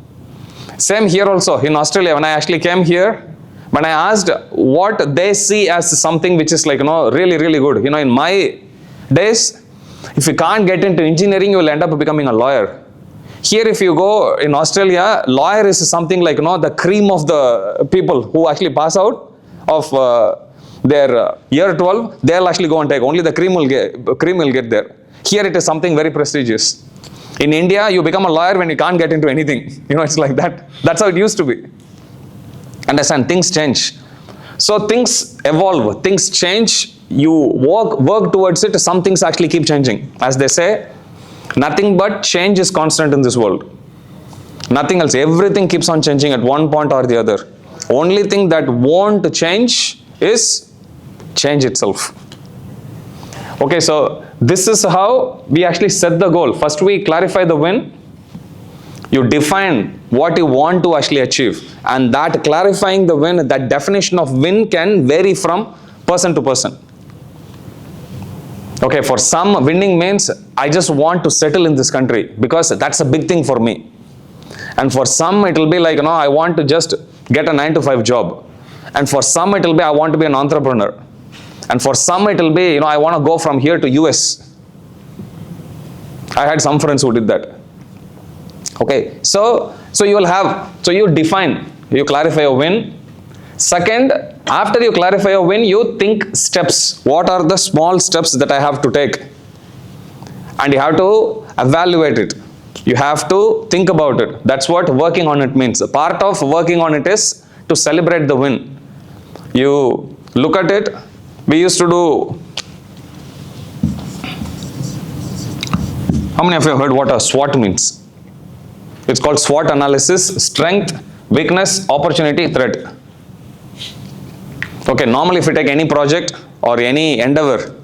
Same here also in Australia. When I actually came here, when I asked what they see as something which is really good. In my days, if you can't get into engineering, you will end up becoming a lawyer. Here, if you go in Australia, lawyer is something like the cream of the people who actually pass out of their year 12, they'll actually go and take. Only the cream will get there. Here it is something very prestigious. In India, you become a lawyer when you can't get into anything. It's like that. That's how it used to be. Understand? Things change. So things evolve, things change. You work towards it. Some things actually keep changing. As they say, nothing but change is constant in this world. Nothing else. Everything keeps on changing at one point or the other. Only thing that won't change is change itself. Okay, so this is how we actually set the goal. First we clarify the win. You define what you want to actually achieve. And that clarifying the win, that definition of win can vary from person to person. Okay, for some, winning means I just want to settle in this country because that's a big thing for me. And for some, it will be like, I want to just get a 9-to-5 job. And for some, it will be, I want to be an entrepreneur. And for some, it will be, I want to go from here to US. I had some friends who did that. Okay, so So you define, you clarify your win. Second, after you clarify your win, you think steps. What are the small steps that I have to take? And you have to evaluate it. You have to think about it. That's what working on it means. A part of working on it is to celebrate the win. You look at it. We used to do. How many of you have heard what a SWOT means? It's called SWOT analysis: strength, weakness, opportunity, threat. Okay, normally if you take any project or any endeavor,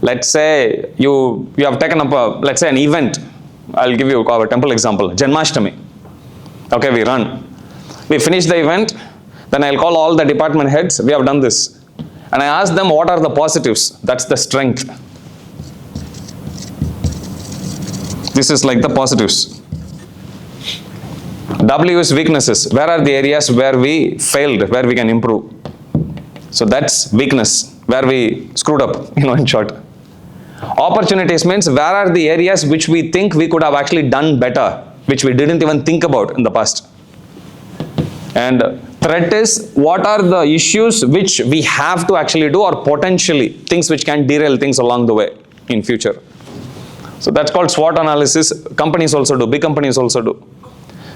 let's say you have taken up let's say an event. I'll give you our temple example, Janmashtami. Okay, we run. We finish the event, then I'll call all the department heads, we have done this. And I ask them what are the positives, that's the strength. This is like the positives. W is weaknesses, where are the areas where we failed, where we can improve. So that's weakness, where we screwed up, in short. Opportunities means where are the areas which we think we could have actually done better, which we didn't even think about in the past. And threat is what are the issues which we have to actually do, or potentially things which can derail things along the way in future. So that's called SWOT analysis. Companies also do, big companies also do.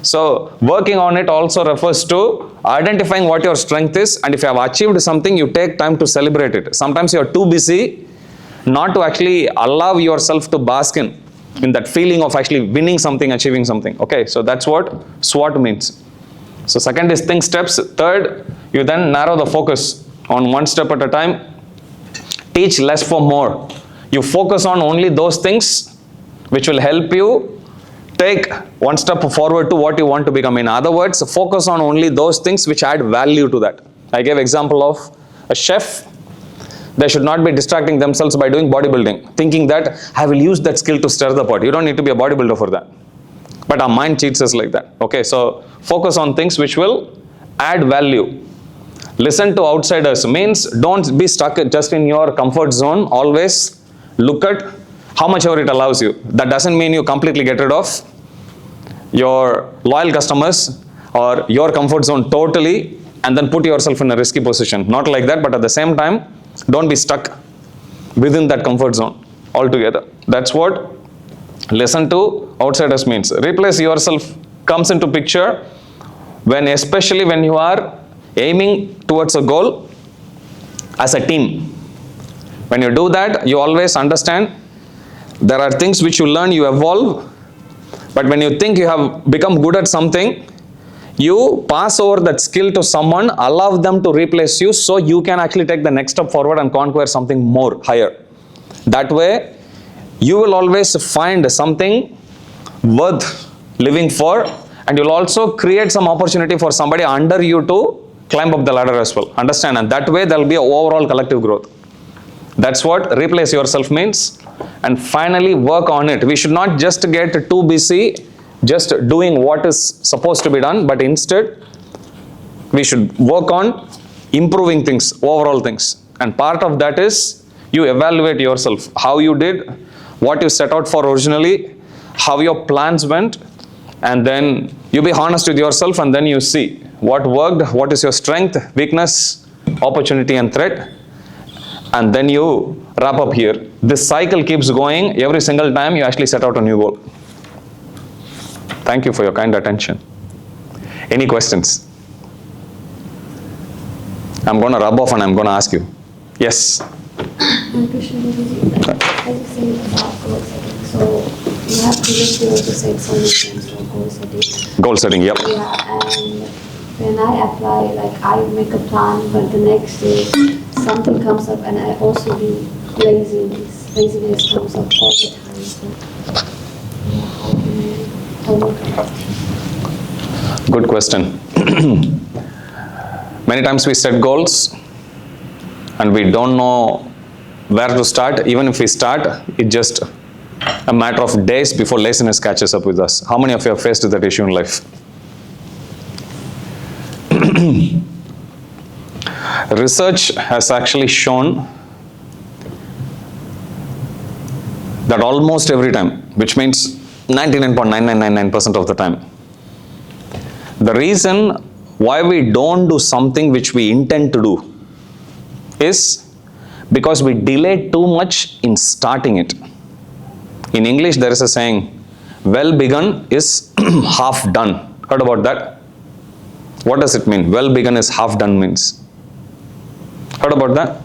So working on it also refers to identifying what your strength is, and if you have achieved something, you take time to celebrate it. Sometimes you are too busy not to actually allow yourself to bask in that feeling of actually winning something, achieving something. Okay, so that's what SWOT means. So second is think steps. Third, you then narrow the focus on one step at a time. Teach less for more. You focus on only those things which will help you take one step forward to what you want to become. In other words, focus on only those things which add value to that. I gave example of a chef. They should not be distracting themselves by doing bodybuilding, thinking that I will use that skill to stir the pot. You don't need to be a bodybuilder for that. But our mind cheats us like that. Okay, so focus on things which will add value. Listen to outsiders means don't be stuck just in your comfort zone. Always look at how much ever it allows you. That doesn't mean you completely get rid of your loyal customers or your comfort zone totally and then put yourself in a risky position. Not like that, but at the same time, don't be stuck within that comfort zone altogether. That's what listen to outsiders means. Replace yourself comes into picture especially when you are aiming towards a goal as a team. When you do that, you always understand there are things which you learn, you evolve, but when you think you have become good at something, you pass over that skill to someone, allow them to replace you so you can actually take the next step forward and conquer something more, higher. That way, you will always find something worth living for, and you'll also create some opportunity for somebody under you to climb up the ladder as well. Understand? And that way, there will be an overall collective growth. That's what replace yourself means. And finally, work on it. We should not just get too busy just doing what is supposed to be done, but instead, we should work on improving things, overall things. And part of that is you evaluate yourself, how you did, what you set out for originally, how your plans went, and then you be honest with yourself, and then you see what worked, what is your strength, weakness, opportunity, and threat. And then you wrap up here. This cycle keeps going every single time you actually set out a new goal. Thank you for your kind attention. Any questions? I'm going to rub off and I'm going to ask you. Yes? Krishna, as you say about goal setting, so you have previously also said so many times about goal setting. Goal setting, yep. Yeah, and when I apply, like I make a plan, but the next day something comes up and I also be laziness. Laziness comes up all the time. So yeah, how can I overcome it? Good question. Many times we set goals and we don't know where to start. Even if we start, it's just a matter of days before laziness catches up with us. How many of you have faced that issue in life? Research has actually shown that almost every time, which means 99.9999% of the time, The reason why we don't do something which we intend to do is because we delay too much in starting it. In English, there is a saying, well begun is half done. Heard about that? What does it mean? Well begun is half done means. Heard about that?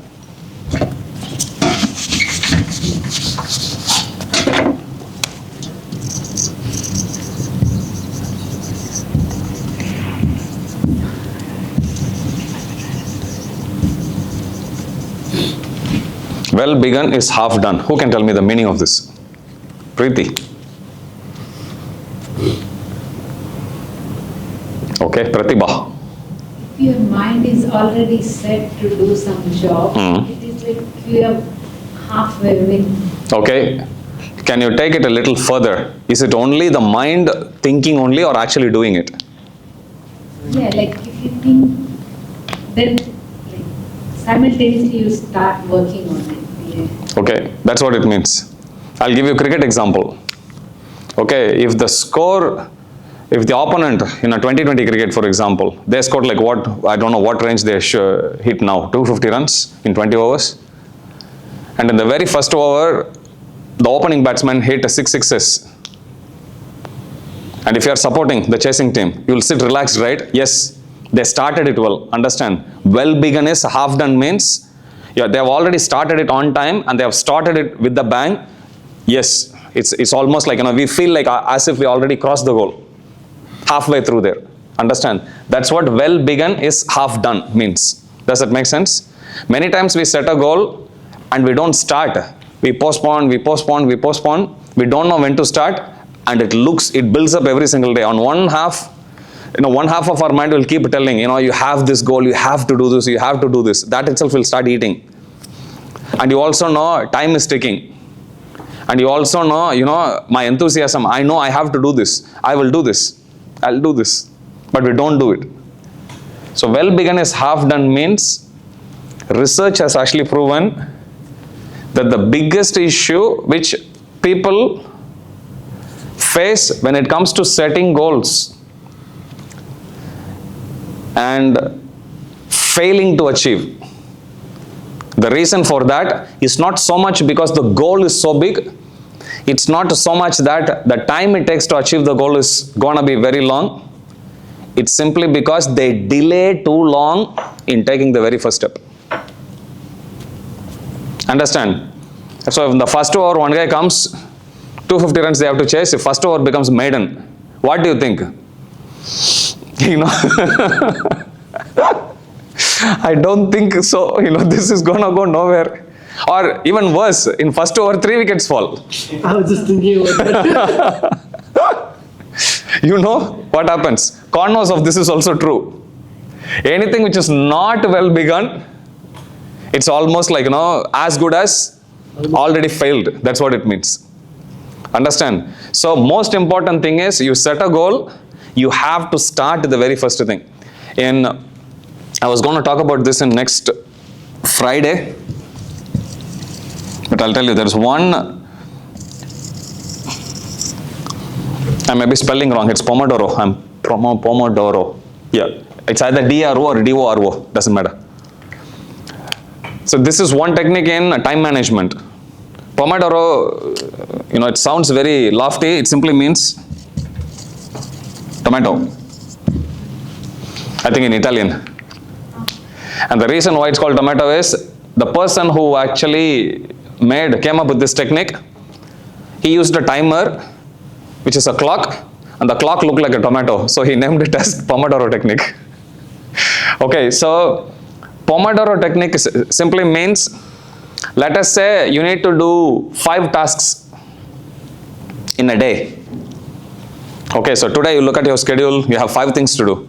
Well begun is half done. Who can tell me the meaning of this? Preeti. Okay, Pratibha. Your mind is already set to do some job. It is like you are halfway win. Okay. Can you take it a little further? Is it only the mind thinking only or actually doing it? Yeah, like if you think, then like simultaneously you start working on it. Yeah. Okay, that's what it means. I'll give you a cricket example. Okay, if the opponent in a 2020 cricket, for example, they scored like what, I don't know what range they hit now, 250 runs in 20 overs. And in the very first over, the opening batsman hit 6 sixes. And if you are supporting the chasing team, you will sit relaxed, right? Yes, they started it well. Understand? Well begun is half done means, yeah, they have already started it on time and they have started it with the bang. Yes, it's almost like, we feel like as if we already crossed the goal. Halfway through there. Understand? That's what well begun is half done means. Does that make sense? Many times we set a goal and we don't start. We postpone. We don't know when to start, and it builds up every single day. On one half of our mind will keep telling, you have this goal, you have to do this, you have to do this. That itself will start eating. And you also know time is ticking. And you also know, my enthusiasm, I know I have to do this. I will do this. I'll do this. But we don't do it. So well begun is half done means research has actually proven that the biggest issue which people face when it comes to setting goals and failing to achieve, the reason for that is not so much because the goal is so big. It's not so much that the time it takes to achieve the goal is gonna be very long. It's simply because they delay too long in taking the very first step. Understand? So if in the first over one guy comes, 250 runs they have to chase. If first over becomes maiden, what do you think? I don't think so. This is gonna go nowhere. Or even worse, in first over 3 wickets fall. I was just thinking about that. You know what happens? God knows of this is also true. Anything which is not well begun, it's almost like, as good as already failed. That's what it means. Understand? So most important thing is you set a goal, you have to start the very first thing. I was going to talk about this in next Friday, but I'll tell you there's one, I may be spelling wrong, it's Pomodoro. Pomodoro. Yeah, it's either D-R-O or D-O-R-O, doesn't matter. So this is one technique in time management. Pomodoro, it sounds very lofty. It simply means tomato, I think in Italian. And the reason why it's called tomato is the person who actually came up with this technique, he used a timer, which is a clock, and the clock looked like a tomato. So he named it as Pomodoro technique. Okay, so Pomodoro technique simply means, let us say you need to do 5 tasks in a day. Okay, so today you look at your schedule, you have 5 things to do.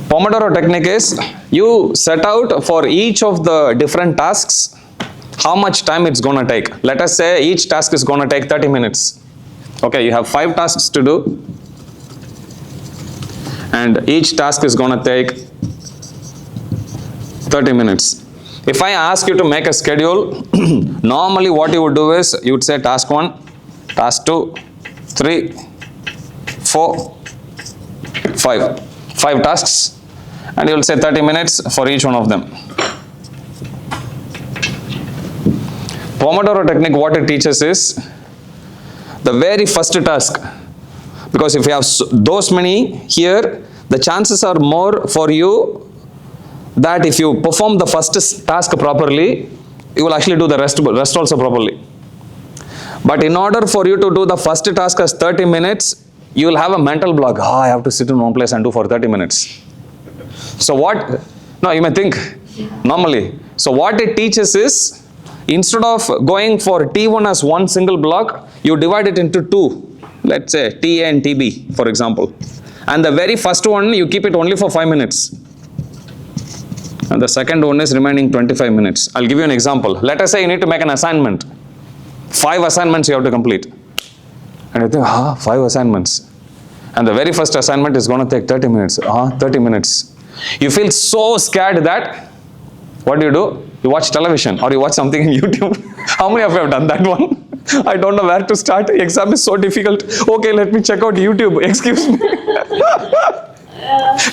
Pomodoro technique is, you set out for each of the different tasks, how much time it's going to take. Let us say each task is going to take 30 minutes. Okay, you have 5 tasks to do, and each task is going to take 30 minutes. If I ask you to make a schedule, normally what you would do is, you would say task 1, task 2, 3, 4, Five tasks, and you will say 30 minutes for each one of them. Pomodoro technique, what it teaches is the very first task, because if you have those many here, the chances are more for you that if you perform the first task properly, you will actually do the rest also properly. But in order for you to do the first task as 30 minutes, you will have a mental block. I have to sit in one place and do for 30 minutes. So what, no, you may think normally. So what it teaches is, instead of going for T1 as one single block, you divide it into two. Let's say TA and TB, for example. And the very first one, you keep it only for 5 minutes. And the second one is remaining 25 minutes. I'll give you an example. Let us say you need to make an assignment. 5 assignments you have to complete. And you think, 5 assignments. And the very first assignment is going to take 30 minutes. 30 minutes. You feel so scared that, what do? You watch television or you watch something on YouTube. How many of you have done that one? I don't know where to start. Exam is so difficult. Okay, let me check out YouTube. Excuse me.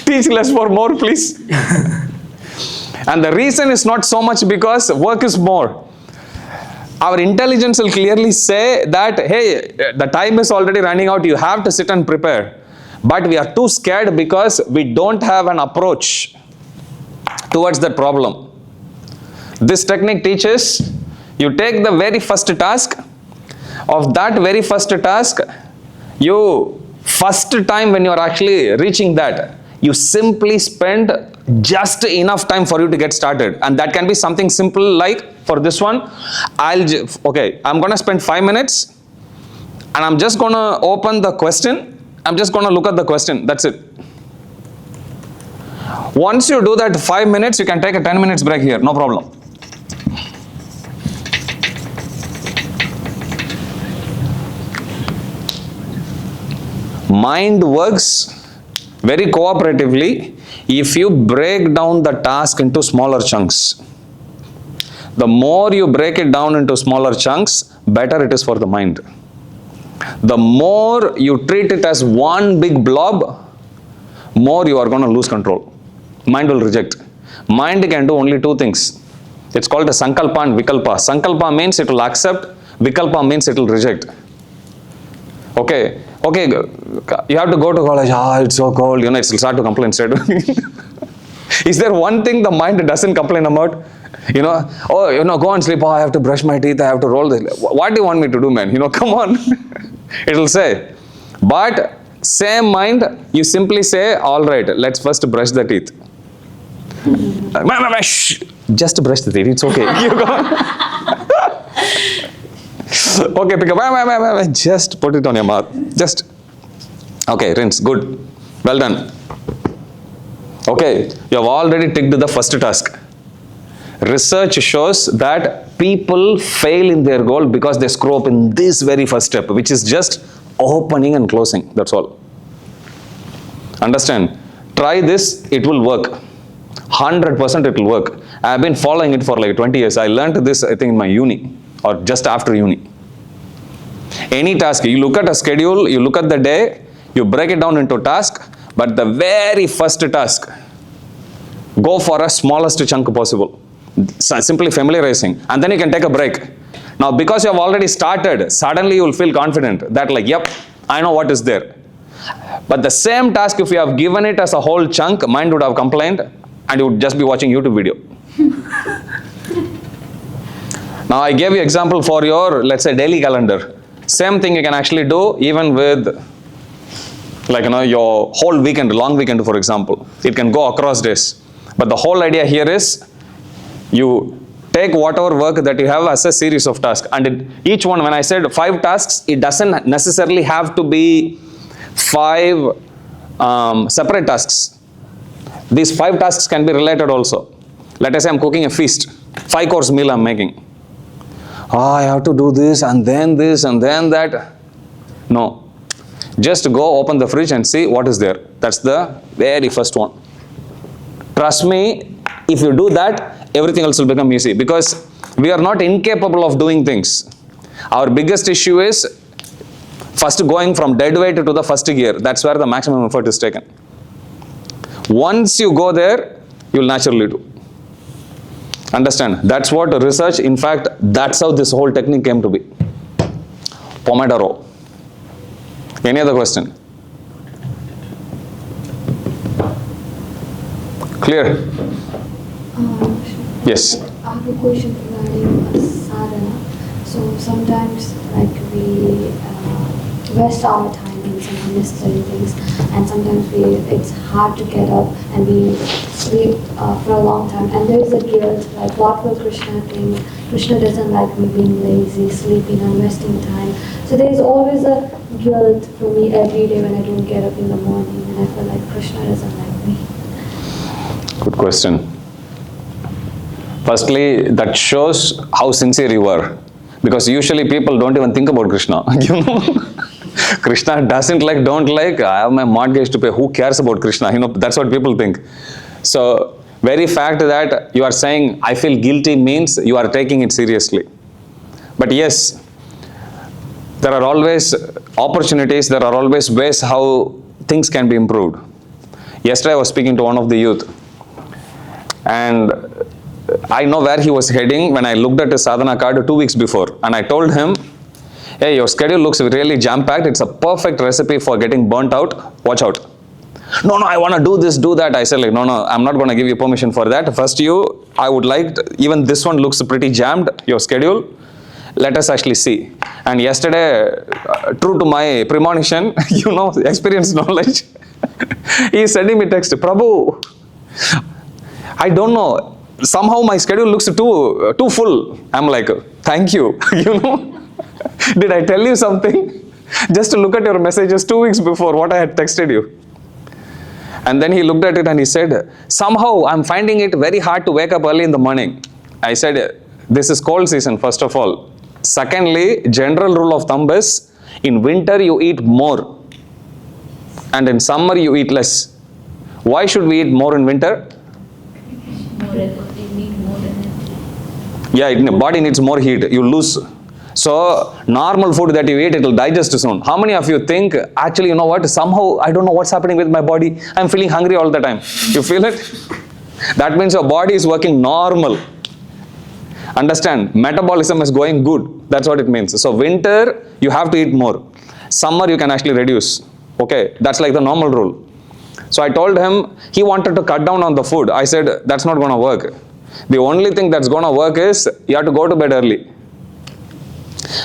Teach less for more, please. And the reason is not so much because work is more. Our intelligence will clearly say that, hey, the time is already running out. You have to sit and prepare. But we are too scared because we don't have an approach towards that problem. This technique teaches you take the very first task. Of that very first task, you first time when you are actually reaching that, you simply spend just enough time for you to get started. And that can be something simple like, for this one, I'm going to spend 5 minutes and I'm just going to open the question. I'm just going to look at the question. That's it. Once you do that 5 minutes, you can take a 10 minutes break here. No problem. Mind works very cooperatively if you break down the task into smaller chunks. The more you break it down into smaller chunks, better it is for the mind. The more you treat it as one big blob, more you are going to lose control. Mind will reject. Mind can do only 2 things. It's called a sankalpa and vikalpa. Sankalpa means it will accept, vikalpa means it will reject. Okay, you have to go to college, it's so cold, it will start to complain straight away. Is there one thing the mind doesn't complain about? Go and sleep, I have to brush my teeth, I have to roll this. What do you want me to do, man? Come on. It will say. But same mind, you simply say, all right, let's first brush the teeth. Just brush the teeth, it's okay. You go. Okay, pick up. Just put it on your mouth. Just. Okay, rinse. Good. Well done. Okay, you have already ticked the first task. Research shows that people fail in their goal because they screw up in this very first step, which is just opening and closing. That's all. Understand? Try this, it will work. 100% it will work. I have been following it for like 20 years. I learned this, I think, in my uni or just after uni. Any task, you look at a schedule, you look at the day, you break it down into task, but the very first task, go for a smallest chunk possible. Simply familiarizing, and then you can take a break. Now, because you have already started, suddenly you will feel confident that like, yep, I know what is there. But the same task, if you have given it as a whole chunk, mind would have complained and you would just be watching YouTube video. Now, I gave you example for your, let's say, daily calendar. Same thing you can actually do even with your whole weekend, long weekend, for example. It can go across days. But the whole idea here is you take whatever work that you have as a series of tasks. And each one, when I said 5 tasks, it doesn't necessarily have to be 5 separate tasks. These 5 tasks can be related also. Let us say I'm cooking a feast. 5-course meal I'm making. I have to do this and then that. No. Just go open the fridge and see what is there. That's the very first one. Trust me, if you do that, everything else will become easy, because we are not incapable of doing things. Our biggest issue is First going from dead weight to the first gear, that's where the maximum effort is taken. Once you go there, you will naturally do. Understand? That's what research, in fact, that's how this whole technique came to be. Pomodoro. Any other question? Clear? Yes. I have a question regarding sadhana. So sometimes like we waste our time in some unnecessary things, and sometimes it's hard to get up and we sleep for a long time, and there is a guilt like what will Krishna think? Krishna doesn't like me being lazy, sleeping and wasting time. So there is always a guilt for me every day when I don't get up in the morning, and I feel like Krishna doesn't like me. Good question. Firstly, that shows how sincere you are. Because usually people don't even think about Krishna. You know, Krishna doesn't like, don't like, I have my mortgage to pay. Who cares about Krishna? You know, that's what people think. So, very fact that you are saying, I feel guilty means you are taking it seriously. But yes, there are always opportunities, there are always ways how things can be improved. Yesterday I was speaking to one of the youth, and I know where he was heading when I looked at his sadhana card 2 weeks before, and I told him, hey, your schedule looks really jam-packed, it's a perfect recipe for getting burnt out, watch out. No, I want to do this, do that. I said like, no, I'm not going to give you permission for that. First I would like, even this one looks pretty jammed, your schedule. Let us actually see. And yesterday, true to my premonition, you know, experience knowledge, he is sending me text, Prabhu, I don't know, somehow my schedule looks too full. I'm like, thank you, you know. Did I tell you something? Just to look at your messages 2 weeks before what I had texted you. And then he looked at it and he said, somehow I'm finding it very hard to wake up early in the morning. I said, this is cold season, first of all. Secondly, general rule of thumb is, in winter you eat more and in summer you eat less. Why should we eat more in winter? More effort, they need more energy. Yeah, body needs more heat, you lose. So, normal food that you eat, it will digest soon. How many of you think, actually, you know what, somehow, I don't know what's happening with my body, I'm feeling hungry all the time. You feel it? That means your body is working normal. Understand, metabolism is going good. That's what it means. So, winter, you have to eat more. Summer, you can actually reduce. Okay, that's like the normal rule. So, I told him, he wanted to cut down on the food. I said, that's not going to work. The only thing that's going to work is, you have to go to bed early.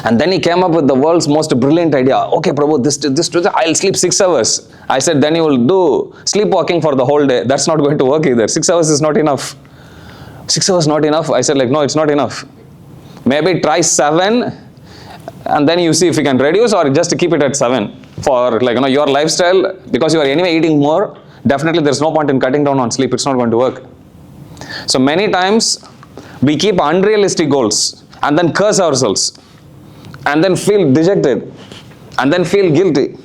And then he came up with the world's most brilliant idea. Okay, Prabhu, this, I'll sleep 6 hours. I said, then you will do sleepwalking for the whole day. That's not going to work either. 6 hours is not enough. 6 hours not enough? I said like, no, it's not enough. Maybe try 7 and then you see if you can reduce or just keep it at 7 for like, you know, your lifestyle, because you are anyway eating more. Definitely there's no point in cutting down on sleep. It's not going to work. So many times we keep unrealistic goals and then curse ourselves and then feel dejected and then feel guilty.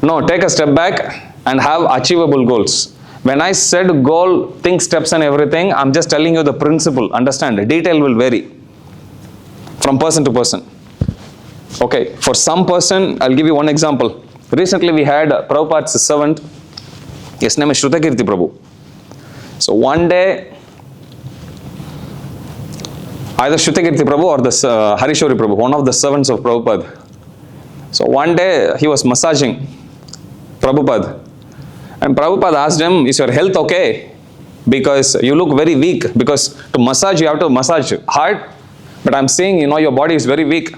No, take a step back and have achievable goals. When I said goal, think, steps and everything, I'm just telling you the principle. Understand, the detail will vary from person to person. Okay, for some person, I'll give you one example. Recently we had Prabhupada's servant, his name is Shrutakirti Prabhu. So one day, either Shrutakirti Prabhu or the Harishori Prabhu, one of the servants of Prabhupada. So one day he was massaging Prabhupada. And Prabhupada asked him, is your health okay? Because you look very weak. Because to massage, you have to massage hard. But I'm seeing, you know, your body is very weak.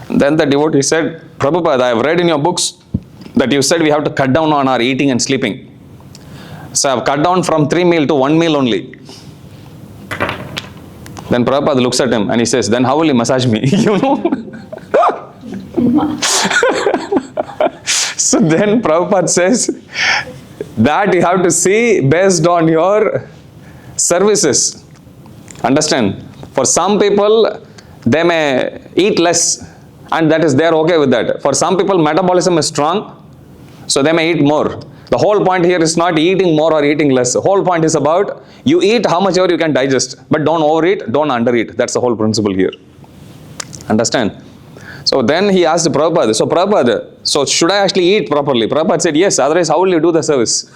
Then the devotee said, Prabhupada, I have read in your books that you said we have to cut down on our eating and sleeping. So I've cut down from 3 meals to 1 meal only. Then Prabhupada looks at him and he says, then how will you massage me? You know? So then Prabhupada says that you have to see based on your services. Understand? For some people, they may eat less and that is, they are okay with that. For some people, metabolism is strong, so they may eat more. The whole point here is not eating more or eating less. The whole point is about you eat how much ever you can digest, but don't overeat, don't undereat. That's the whole principle here. Understand? So then he asked Prabhupada, so Prabhupada, so should I actually eat properly? Prabhupada said, yes, otherwise how will you do the service?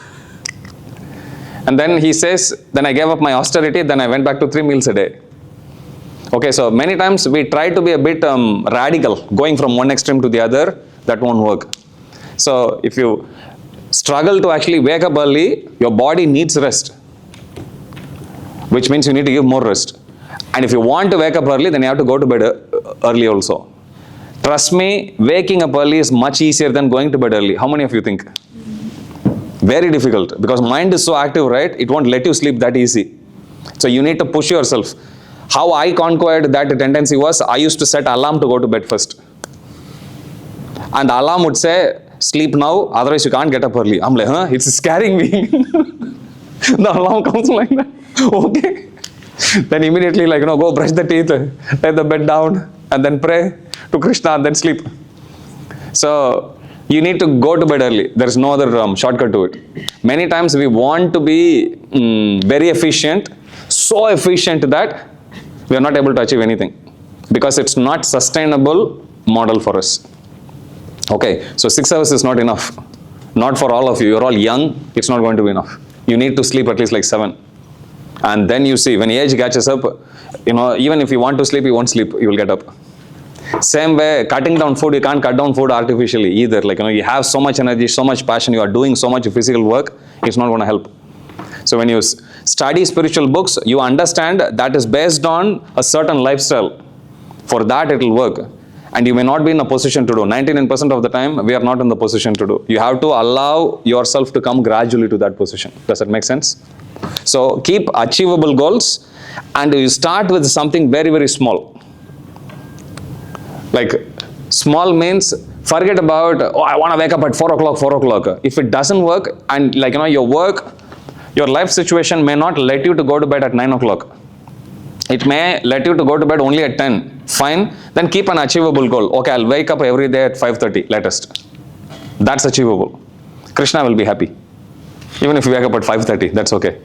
And then he says, then I gave up my austerity, then I went back to 3 meals a day. Okay, so many times we try to be a bit radical, going from one extreme to the other, that won't work. So if you struggle to actually wake up early, your body needs rest, which means you need to give more rest. And if you want to wake up early, then you have to go to bed early also. Trust me, waking up early is much easier than going to bed early. How many of you think? Very difficult, because mind is so active, right? It won't let you sleep that easy. So you need to push yourself. How I conquered that tendency was, I used to set alarm to go to bed first. And the alarm would say, sleep now, otherwise you can't get up early. I'm like, huh? It's scaring me. The alarm comes like that. Okay. Then immediately, like, go brush the teeth, lay the bed down, and then pray to Krishna, and then sleep. So you need to go to bed early. There is no other shortcut to it. Many times we want to be very efficient, so efficient that we are not able to achieve anything, because it's not sustainable model for us. Okay, so 6 hours is not enough. Not for all of you. You're all young. It's not going to be enough. You need to sleep at least like 7. And then you see, when age catches up, even if you want to sleep, you won't sleep. You will get up. Same way, cutting down food, you can't cut down food artificially either. Like, you have so much energy, so much passion, you are doing so much physical work, it's not going to help. So when you study spiritual books, you understand that is based on a certain lifestyle. For that, it will work. And you may not be in a position to do. 99% of the time, we are not in the position to do. You have to allow yourself to come gradually to that position. Does that make sense? So keep achievable goals, and you start with something very, very small. Like, small means, forget about, I want to wake up at 4 o'clock. If it doesn't work, and your work, your life situation may not let you to go to bed at 9 o'clock. It may let you to go to bed only at 10. Fine. Then keep an achievable goal. Okay, I'll wake up every day at 5:30 latest. That's achievable. Krishna will be happy. Even if you wake up at 5:30, that's okay.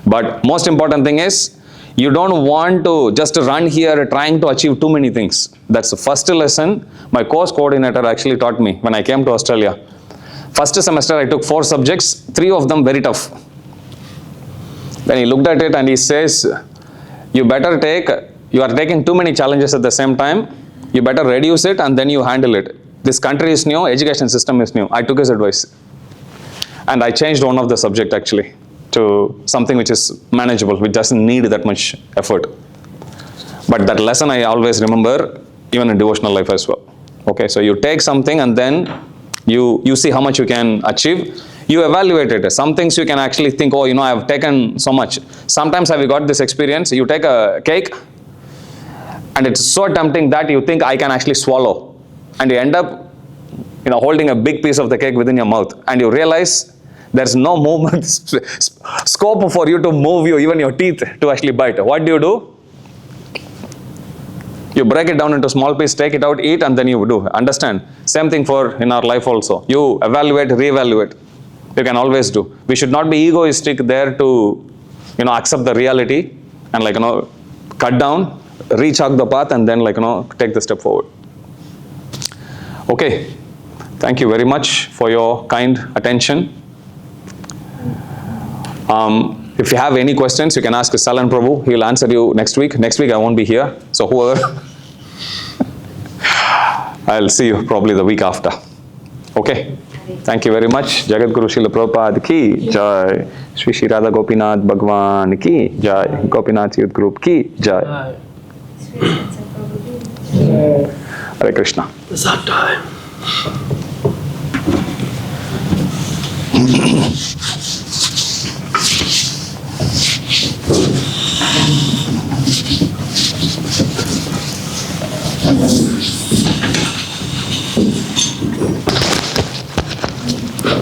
But most important thing is, you don't want to just run here trying to achieve too many things. That's the first lesson my course coordinator actually taught me when I came to Australia. First semester I took 4 subjects, 3 of them very tough. Then he looked at it and he says, you are taking too many challenges at the same time. You better reduce it and then you handle it. This country is new, education system is new. I took his advice. And I changed one of the subject actually to something which is manageable, which doesn't need that much effort. But that lesson I always remember, even in devotional life as well. Okay, so you take something and then you see how much you can achieve. You evaluate it. Some things you can actually think, I have taken so much. Sometimes have you got this experience? You take a cake and it's so tempting that you think I can actually swallow. And you end up holding a big piece of the cake within your mouth. And you realize there's no movement, scope for you to move even your teeth to actually bite. What do? You break it down into small pieces, take it out, eat, and then you do. Understand? Same thing in our life also. You evaluate, reevaluate. You can always do. We should not be egoistic there to, accept the reality and cut down, rechalk the path, and then take the step forward. Okay. Thank you very much for your kind attention. If you have any questions, you can ask Salan Prabhu. He will answer you next week. Next week I won't be here. So whoever, I'll see you probably the week after. Okay. Thank you very much. Jagat Guru Srila Prabhupada ki jai. Shri Shri Radha Gopinath Bhagwan ki jai. Gopinath Youth Group ki jai. Hare Krishna. It's our time.